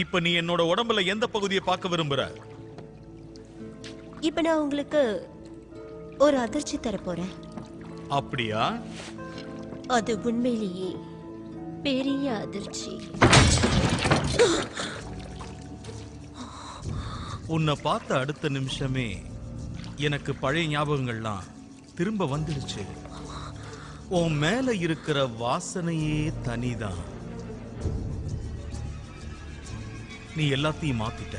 இப்ப நீ என்னோட உடம்புல எந்த பகுதியை பார்க்க விரும்புற? இப்ப நான் உங்களுக்கு ஒரு அதிர்ச்சி தரப்போறேன். அப்படியா? அது உண்மையிலேயே பெரிய அதிர்ச்சி. உன்னை பார்த்த அடுத்த நிமிஷமே எனக்கு பழைய ஞாபகங்கள்லாம் திரும்ப வந்துடுச்சு. உன் மேல இருக்கிற வாசனையே தனிதான். நீ எல்லாத்தையும் மாத்திட்ட.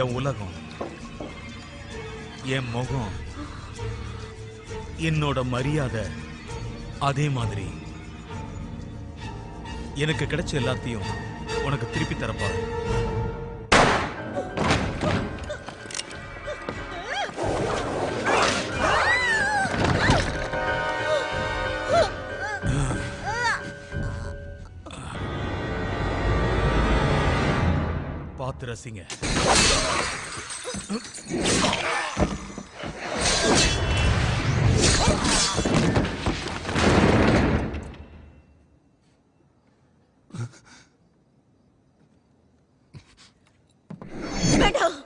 என் உலகம், என் முகம், என்னோட மரியாதை, அதே மாதிரி எனக்கு கிடைச்ச எல்லாத்தையும் உனக்கு திருப்பி தரப்பாரு. ரசிங்க. வேண்டாம்,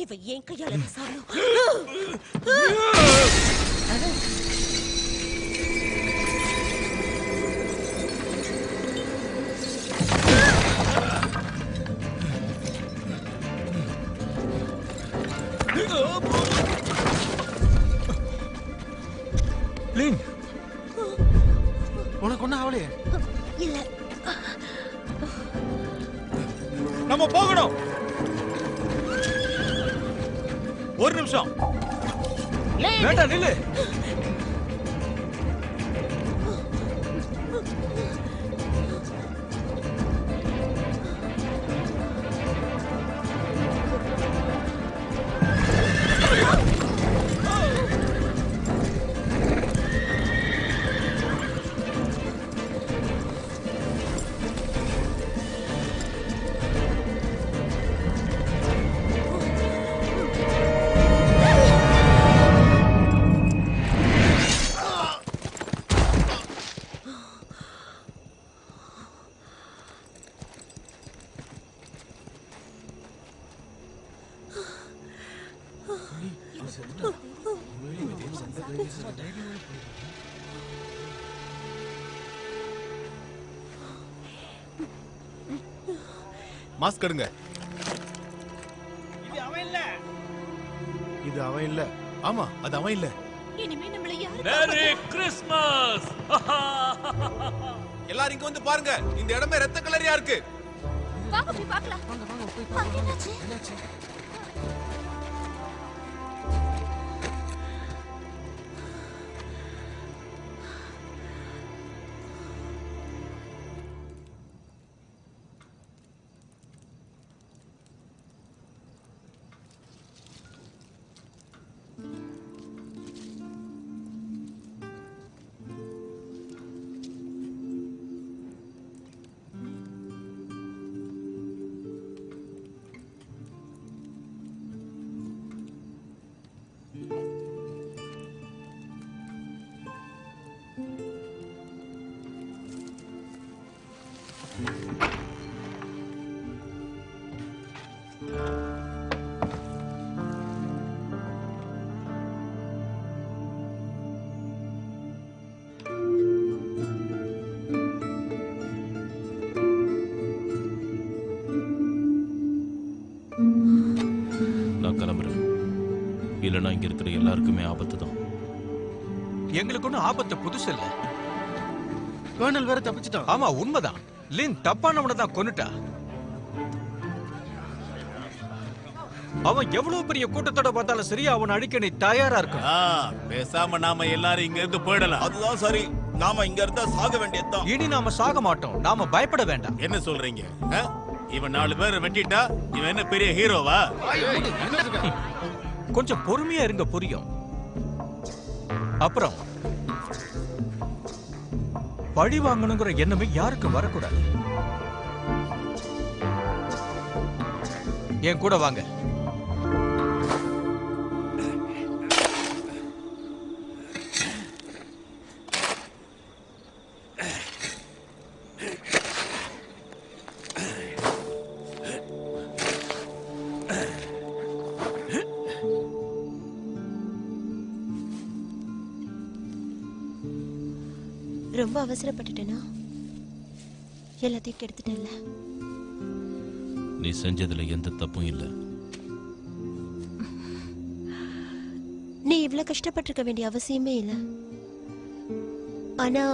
இவ என் கையால தான் சாகணும். லின், உனக்கு ஒன்னும் ஆவலையே? இல்ல, நம்ம போகணும். ஒரு நிமிஷம். வேண்டாம் நில்லு. மாஸ்க் எடுங்க. இது அவன் இல்ல. இது அவன் இல்ல. ஆமா, அது அவன் இல்ல. இனிமே நம்மள யாரு மேரி கிறிஸ்மஸ். எல்லாரும் இங்க வந்து பாருங்க. இந்த இடமே ரத்த கலரியா இருக்கு. வாங்க போய் பார்க்கலாம். அங்க என்னாச்சு? நான் கிளம்புறேன். இல்லைன்னா இங்க இருக்கிற எல்லாருக்குமே ஆபத்து தான். எங்களுக்கு ஒன்றும் ஆபத்து புதுசு இல்ல. கர்னல் வேற தப்பிச்சிட்டான். ஆமா உண்மைதான். லின் தப்பானவனை தான் கொன்னுட்டா. அவன் எவ்வளவு பெரிய கூட்டத்தோட பார்த்தாலும் சரி, அவன் அழிக்க நீ தயாரா இருக்கும். பேசாம நாம எல்லாரும் இங்க இருந்து போயிடலாம். அதுதான் சரி. நாம இங்க இருந்தா சாக வேண்டியதுதான். இனி நாம சாக மாட்டோம். நாம பயப்பட வேண்டாம். என்ன சொல்றீங்க? இவன் 4 பேரை வெட்டிட்டா இவன் என்ன பெரிய ஹீரோவா? கொஞ்சம் பொறுமையா இருங்க, புரியும். அப்புறம் பழி வாங்கணுங்கிற எண்ணமே யாருக்கும் வரக்கூடாது. என் கூட வாங்க. ரொம்ப அவசரப்பட்டுட்டேனா? எல்லாத்தையும் கெடுத்துட்டேன்ல. நீ செஞ்சதுல எந்த தப்பும் இல்லை. நீ இவ்ளோ கஷ்டப்பட்டிருக்க வேண்டிய அவசியமே இல்ல. ஆனா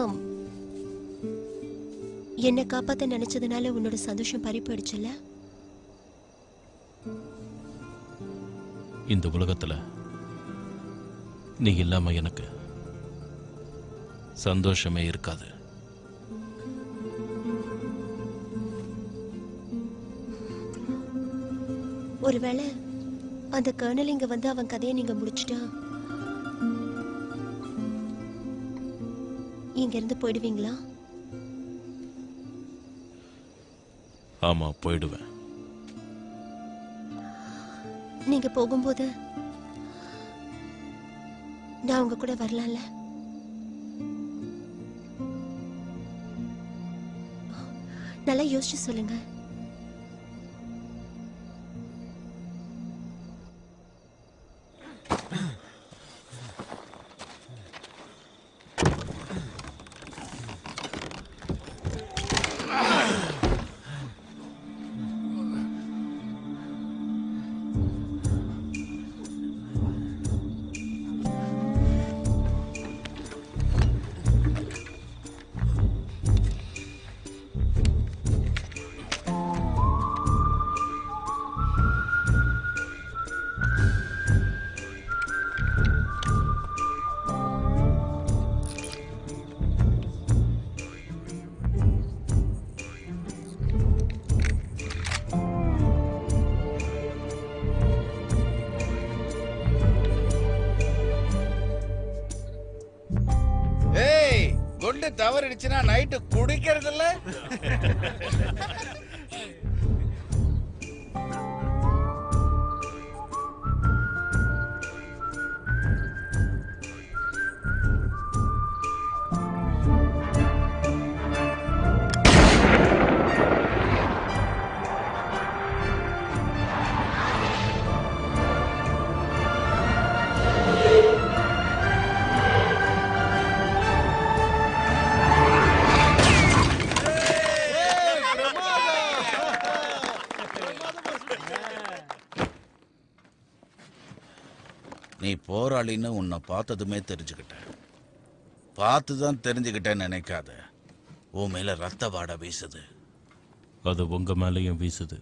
என்னை காப்பாத்த நினைச்சதுனால உன்னோட சந்தோஷம் பறி போயிடுச்சுல்ல. இந்த உலகத்துல நீ இல்லாம எனக்கு சந்தோஷமே இருக்காது. ஒருவேளை அந்த கர்னல் இங்க வந்து அவன் கதையை நீங்க முடிச்சிட்டா இங்க இருந்து போயிடுவீங்களா? ஆமா, போயிடுவேன். நீங்க போகும்போது நான் உங்க கூட வரலாம்ல? நல்லா யோசிச்சு சொல்லுங்க. ஏய், குண்டு தவறிடுச்சுன்னா நைட்டு குடிக்கிறது இல்ல? நீ போராளின்னு உன்னை பார்த்ததுமே தெரிஞ்சுக்கிட்டேன். பார்த்துதான் தெரிஞ்சுக்கிட்டேன்னு நினைக்காத. உன் மேல ரத்த வாடை வீசுது. அது உங்க மேலேயும் வீசுது.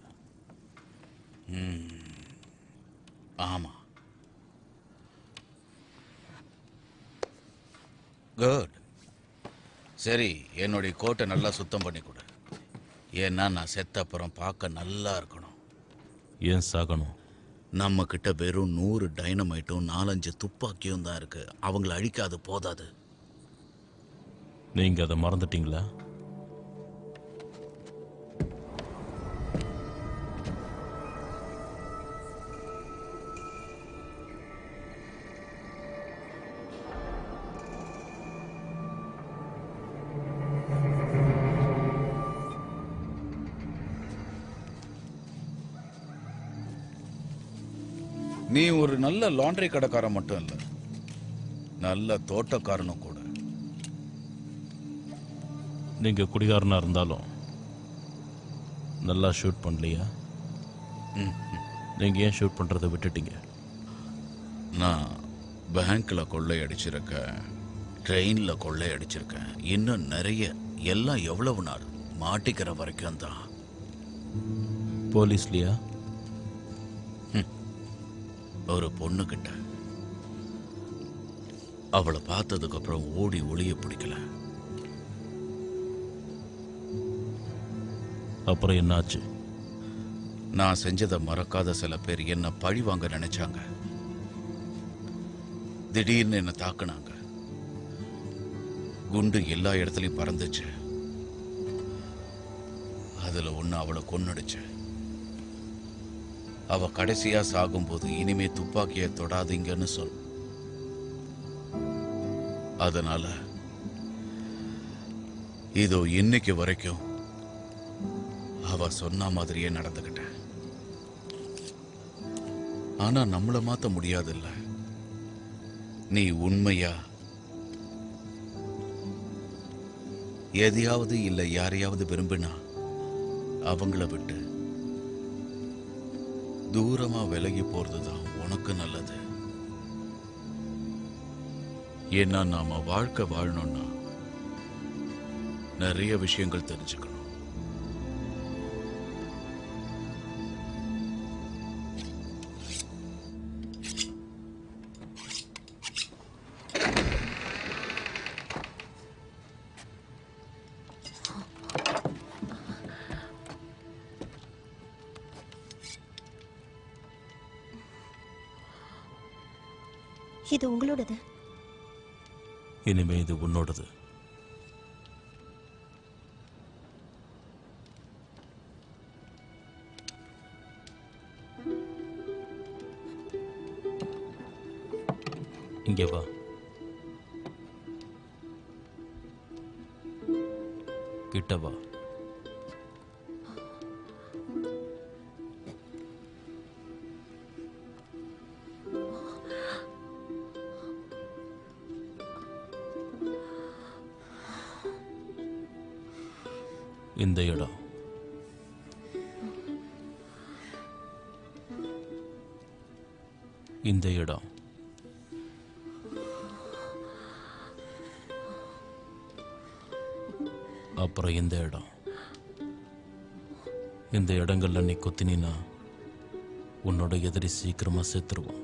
ஆமா, குட். சரி, என்னுடைய கோட்டை நல்லா சுத்தம் பண்ணி கொடு. ஏன்னா நான் செத்த அப்புறம் பார்க்க நல்லா இருக்கணும். ஏன் சாகணும்? நம்ம கிட்ட வெறும் 100 டைனமைட்டும் 4-5 துப்பாக்கியும் தான் இருக்கு. அவங்கள அழிக்காது போதாது. நீங்க அதை மறந்துட்டீங்களா? நீ ஒரு நல்ல லாண்ட்ரி கடைக்காரன் மட்டும் இல்ல, நல்ல தோட்டக்காரனும் கூட. நீங்க குடிகாரனா இருந்தாலும் நல்லா ஷூட் பண்ணலையா? நீங்க ஏன் ஷூட் பண்றதை விட்டுட்டீங்க? நான் பேங்க்ல கொள்ளை அடிச்சிருக்கேன், ட்ரெயின்ல கொள்ளை அடிச்சிருக்கேன், இன்னும் நிறைய. எல்லாம் எவ்வளவு நாள் மாட்டிக்கிற வரைக்கும் தான். போலீஸ்லையா? ஒரு பொண்ணு கிட்ட அவளை பார்த்ததுக்கு அப்புறம் ஓடி ஒளிய பிடிக்கல. அப்புறம் என்னாச்சு? நான் செஞ்சதை மறக்காத சில பேர் என்ன பழி வாங்க நினைச்சாங்க. திடீர்னு என்ன தாக்குனாங்க. குண்டு எல்லா இடத்துலயும் பறந்துச்சு. அதுல ஒண்ணு அவளை கொன்னுடுச்சு. அவ கடைசியா சாகும்போது இனிமே துப்பாக்கியை தொடாதீங்கன்னு சொல். அதனால இதோ இன்னைக்கு வரைக்கும் அவ சொன்ன மாதிரியே நடந்துக்கிட்டேன். ஆனா நம்மள மாத்த முடியாதுல்ல. நீ உண்மையா எதையாவது இல்ல யாரையாவது விரும்பினா அவங்கள விட்டு தூரமா விலகி போறதுதான் உனக்கு நல்லது. ஏன்னா நாம வாழ்க்கை வாழணும்னா நிறைய விஷயங்கள் தெரிஞ்சுக்கணும். இது உங்களோடது. இனிமே இது உன்னோடது. இங்கே வா. கிட்ட வா. இந்த இடம் இந்த இடம் அப்புறம் இந்த இடம். இந்த இடங்கள்ல நீ கொத்தினா உன்னோட எதிரி சீக்கிரமா செத்துருவான்.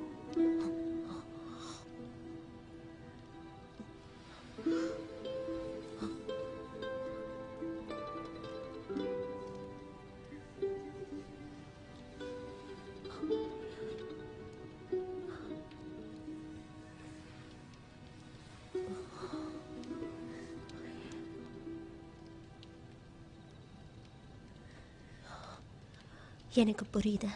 எனக்கு புரியுது.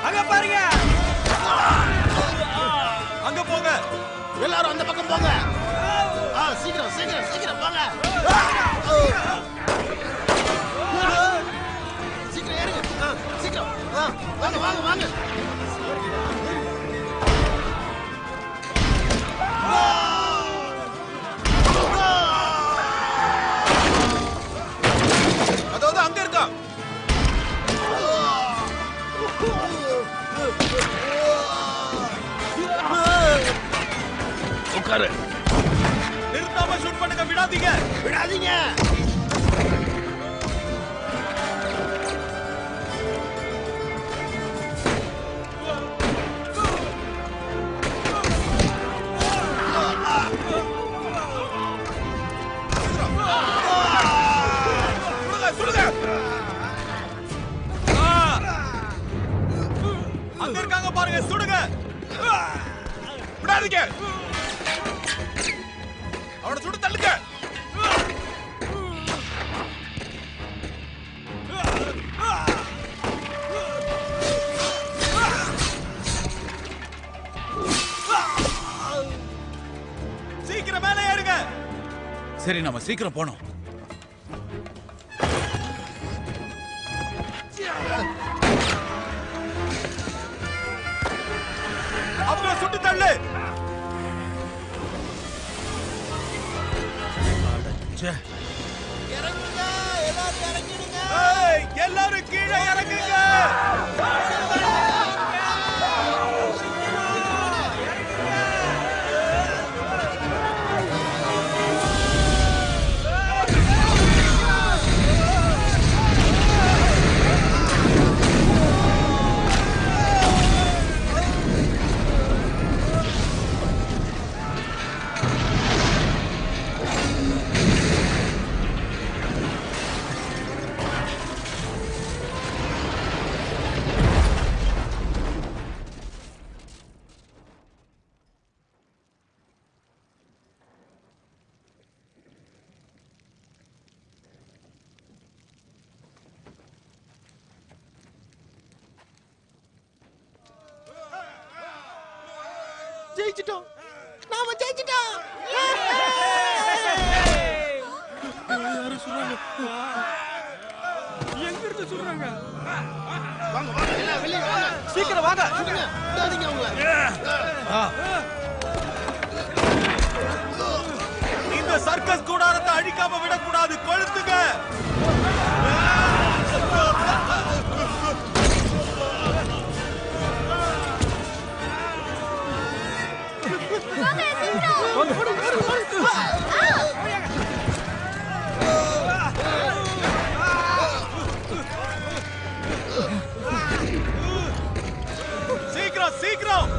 அங்க பாருங்க. அங்க போங்க. எல்லாரும் அந்த பக்கம் போங்க. சீக்கிரம் சீக்கிரம் சீக்கிரம் போங்க. சீக்கிரம் ஏறுங்க. சீக்கிரம் வாங்க வாங்க வாங்க. அதாவது அங்க இருக்கா. உட்காரு. நிறுத்தாம ஷூட் பண்ணுங்க, விடாதீங்க. விடாதீங்க. சுடுங்க, சுடுங்க. அங்க இருக்காங்க பாருங்க, சுடுங்க. விடாதீங்க. அவனை சுட்டு தள்ளுங்க. சீக்கிரம் மேலே ஏறுங்க. சரி, நம்ம சீக்கிரம் போனோம். அவங்கள சுட்டு தள்ளு. எல்லாரும் கீழே இறங்குங்க. ஜெயிச்சிட்டோம். நாம ஜெயிச்சிட்டோம். எங்க இருந்து சொல்றாங்க? வாங்க வாங்க எல்லாம் வெளிய வாங்க. சீக்கிரம் வாங்க. சுடுங்க. விடாதீங்க அவங்கள. இந்த சர்க்கஸ் கூடாரத்தை அழிக்காம விடக்கூடாது. கொளுத்துங்க. சீக்கிரம் சீக்கிரம்.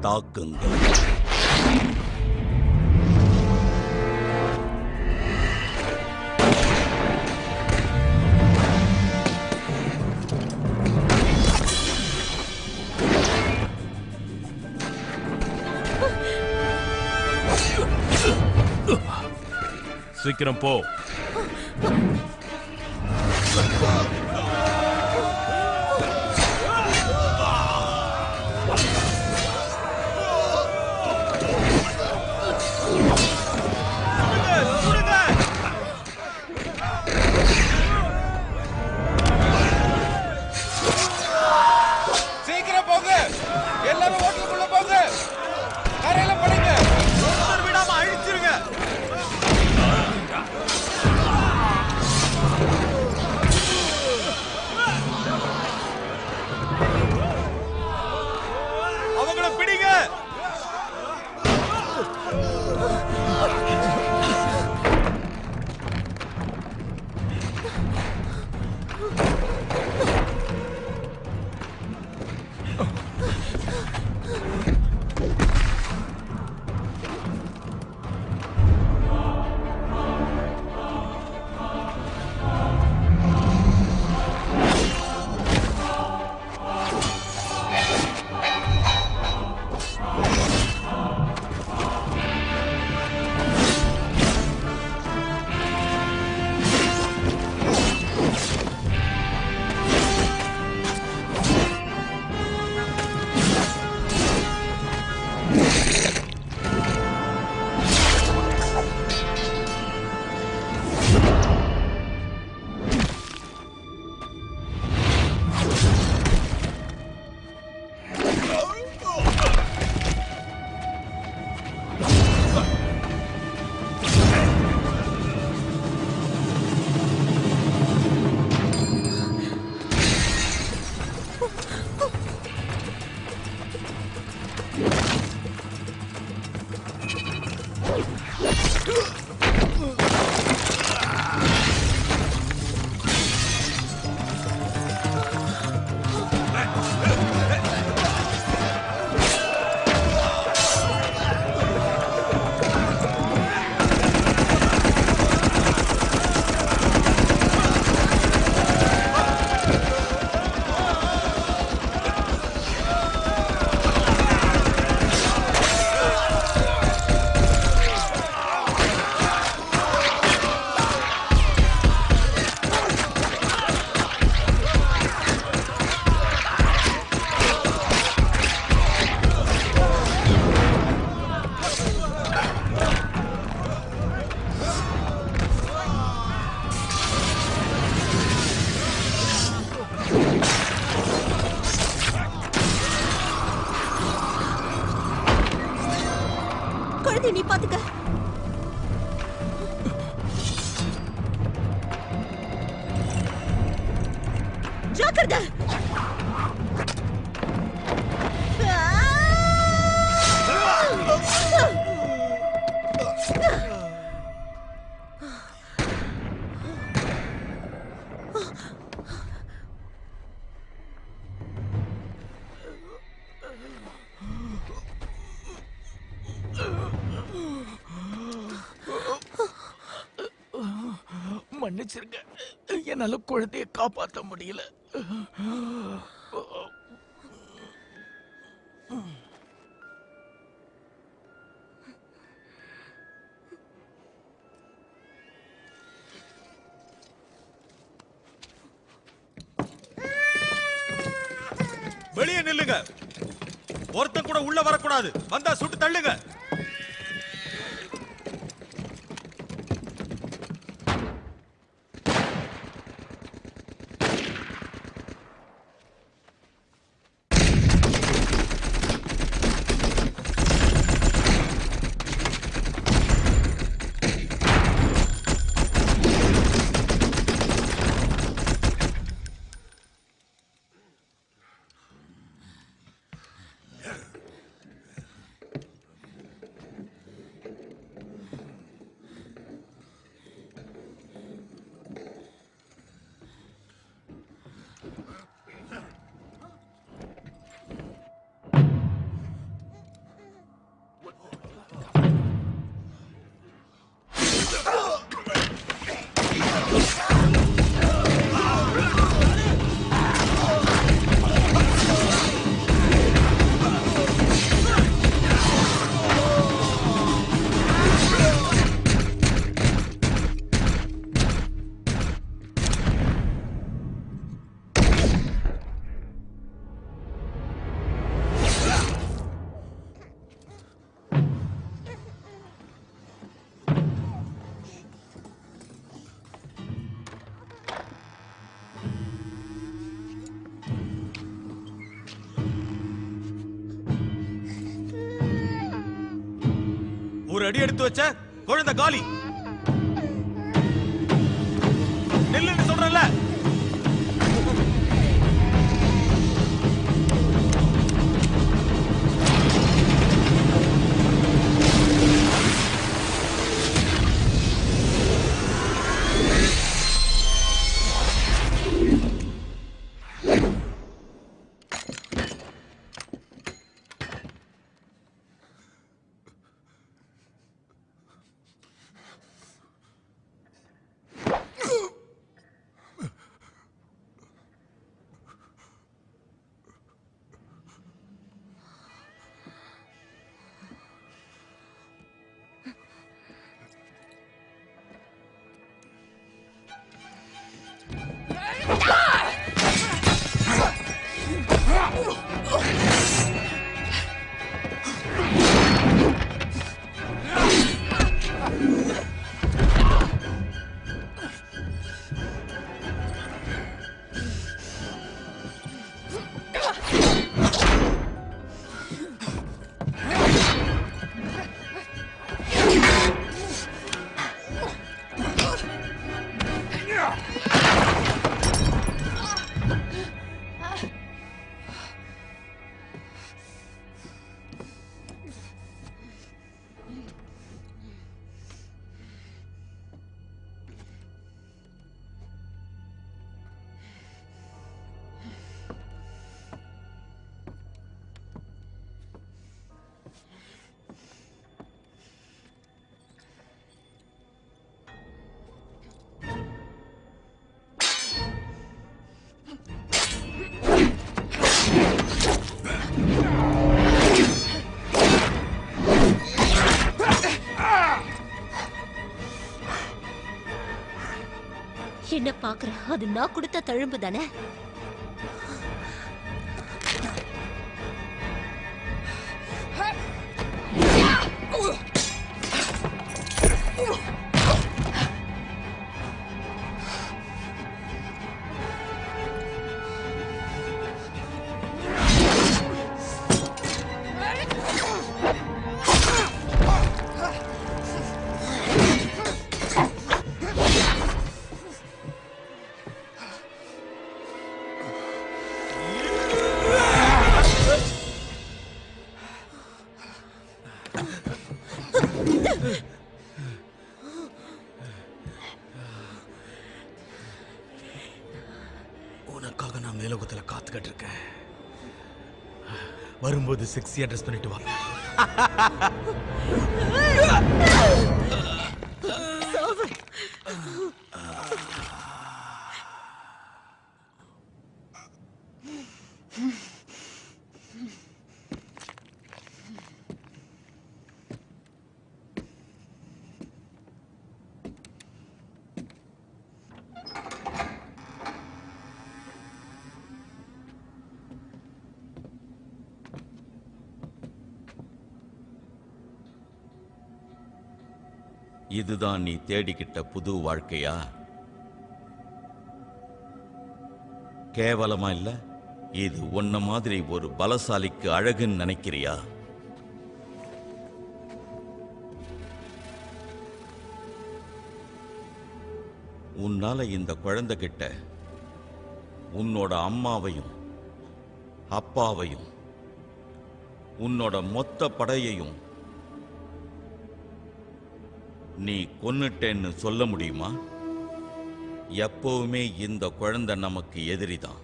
தாக்குங்கள். சீக்கிரம் போ. சீக்கிரம் போங்க, எல்லாரும் ஹோட்டலுக்குள்ள போங்க, கரையில படுங்க, விடாம அழிச்சிருங்க. அவங்கள பிடிங்க. குழந்தை நீ பாத்துக்க. ஜாக்கிரதை. மன்னிச்சிருங்க, என்னால குழந்தைய காப்பாற்ற முடியல. வெளியே நில்லுங்க. ஒருத்தன் கூட உள்ள வரக்கூடாது. வந்தா சுட்டு தள்ளுங்க. ஒரு அடி எடுத்து வச்ச குழந்தை காலி. நெல்லுன்னு சொல்றேன்ல. என்ன பாக்குற? அது நான் கொடுத்த தழும்பு தானே? உனக்காக நான் மேலோகத்துல காத்துக்கிட்டு இருக்கேன். வரும்போது செக்ஸியா ட்ரெஸ் பண்ணிட்டு வா. இதுதான் நீ தேடிக்கிட்ட புது வாழ்க்கையா? கேவலமா இல்ல? இது உன்ன மாதிரி ஒரு பலசாலிக்கு அழகுன்னு நினைக்கிறியா? உன்னால இந்த குழந்தைகிட்ட உன்னோட அம்மாவையும் அப்பாவையும் உன்னோட மொத்த படையையும் நீ கொன்னுட்டேன்னு சொல்ல முடியுமா? எப்பவுமே இந்த குழந்தை நமக்கு எதிரிதான்.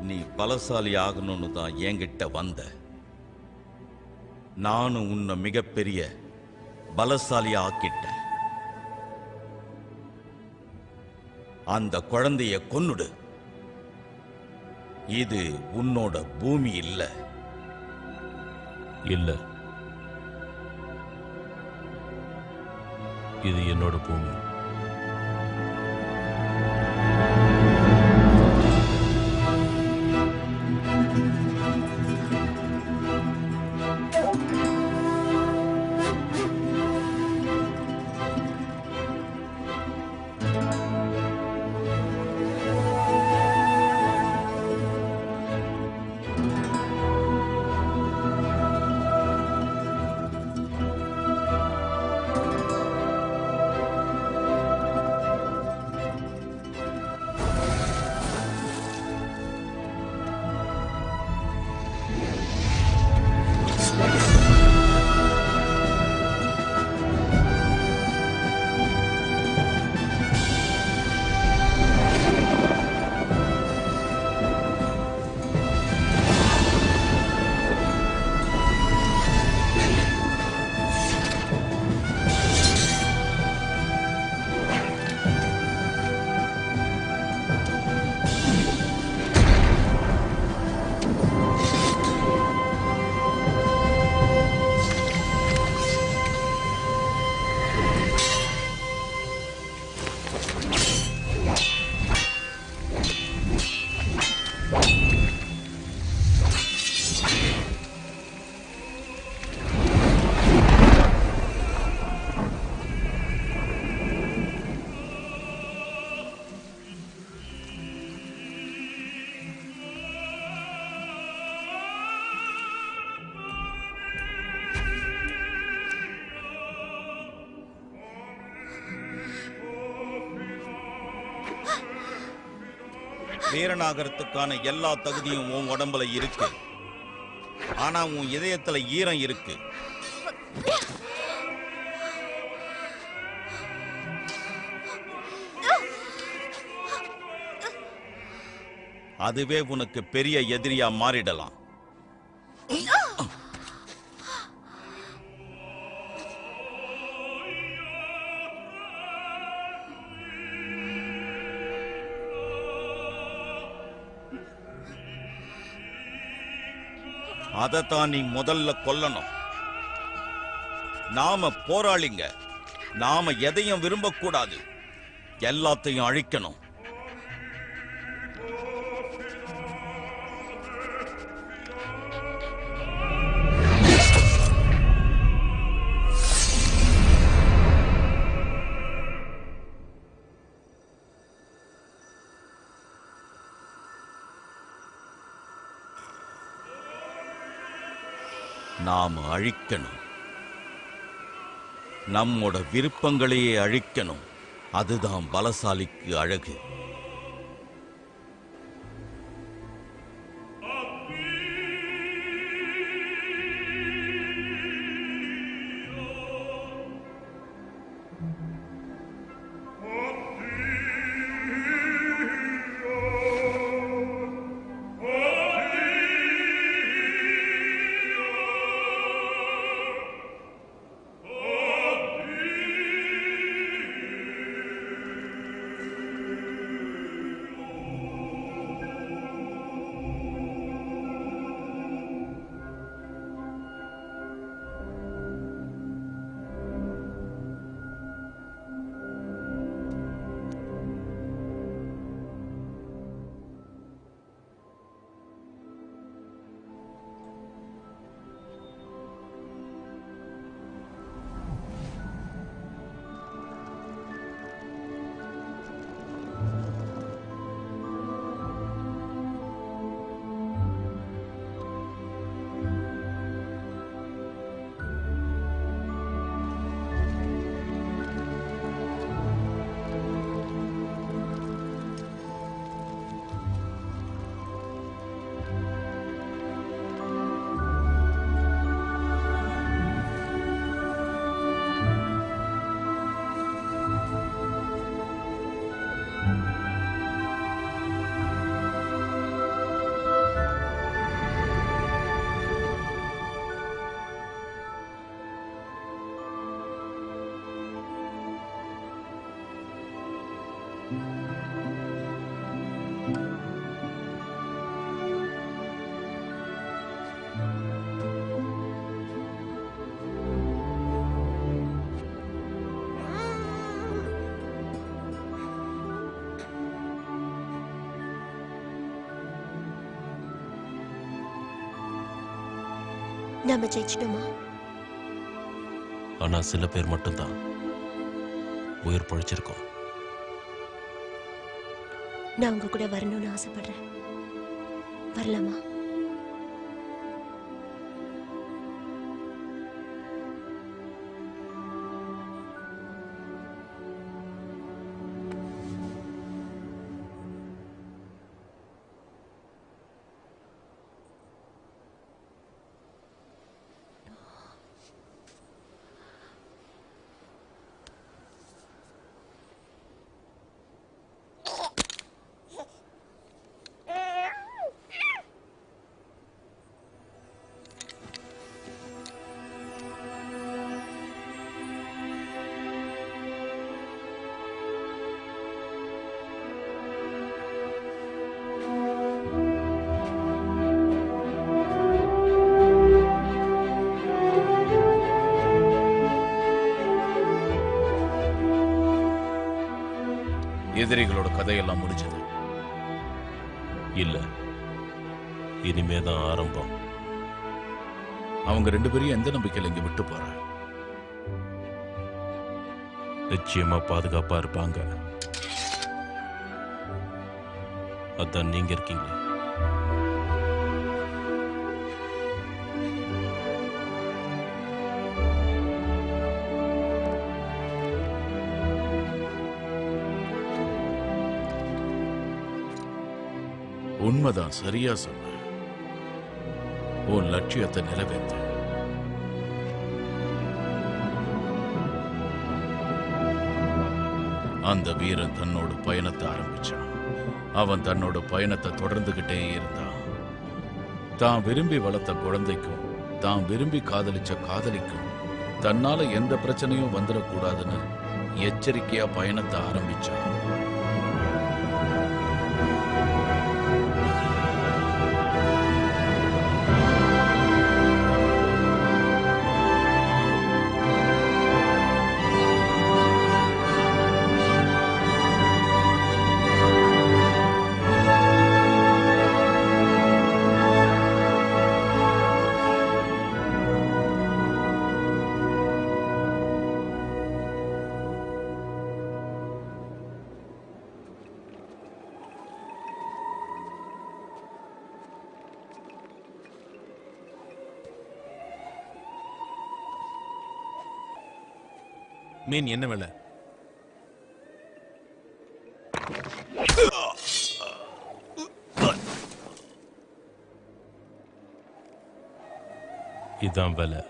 நீ பலசாலி ஆகணும்னு தான் என்கிட்ட வந்த. நானும் உன்னை மிகப்பெரிய பலசாலி ஆக்கிட்டேன். அந்த குழந்தைய கொன்னுடு. இது உன்னோட பூமி இல்ல. இல்ல, இது என்னோட பூமி. வீரனாகிறதுக்கான எல்லா தகுதியும் உன் உடம்புல இருக்கு. ஆனா உன் இதயத்துல ஈரம் இருக்கு. அதுவே உனக்கு பெரிய எதிரியா மாறிடலாம். அதைத்தான் நீ முதல்ல கொல்லணும். நாம போராளிங்க. நாம எதையும் விரும்பக்கூடாது, எல்லாத்தையும் அழிக்கணும். நாம அழிக்கணும். நம்மோட விருப்பங்களையே அழிக்கணும். அதுதான் பலசாலிக்கு அழகு. நாம ஜெயிச்சிட்டோமா? ஆனா சில பேர் மட்டும்தான் உயிர் பழிச்சிருக்கோம். நான் உங்க கூட வரணும்னு ஆசைப்படுறேன். வரலாமா? எதிரிகளோட கதையெல்லாம் முடிஞ்சது இல்ல, இனிமேதான் ஆரம்பம். அவங்க 2 பேரையும் எந்த நம்பிக்கையில இங்க விட்டு போற? நிச்சயமா பாதுகாப்பா இருப்பாங்க. அதான் நீங்க இருக்கீங்களே. உண்மைதான், சரியா சொன்ன. உன் லட்சியத்தை நிறைவேற்ற. அந்த வீரன் தன்னோட பயணத்தை ஆரம்பிச்சான். அவன் தன்னோட பயணத்தை தொடர்ந்துகிட்டே இருந்தான். தான் விரும்பி வளர்த்த குழந்தைக்கும் தான் விரும்பி காதலிச்ச காதலிக்கும் தன்னால எந்த பிரச்சனையும் வந்துடக்கூடாதுன்னு எச்சரிக்கையா பயணத்தை ஆரம்பிச்சான். மீன் என்ன விலை? இதான் விலை.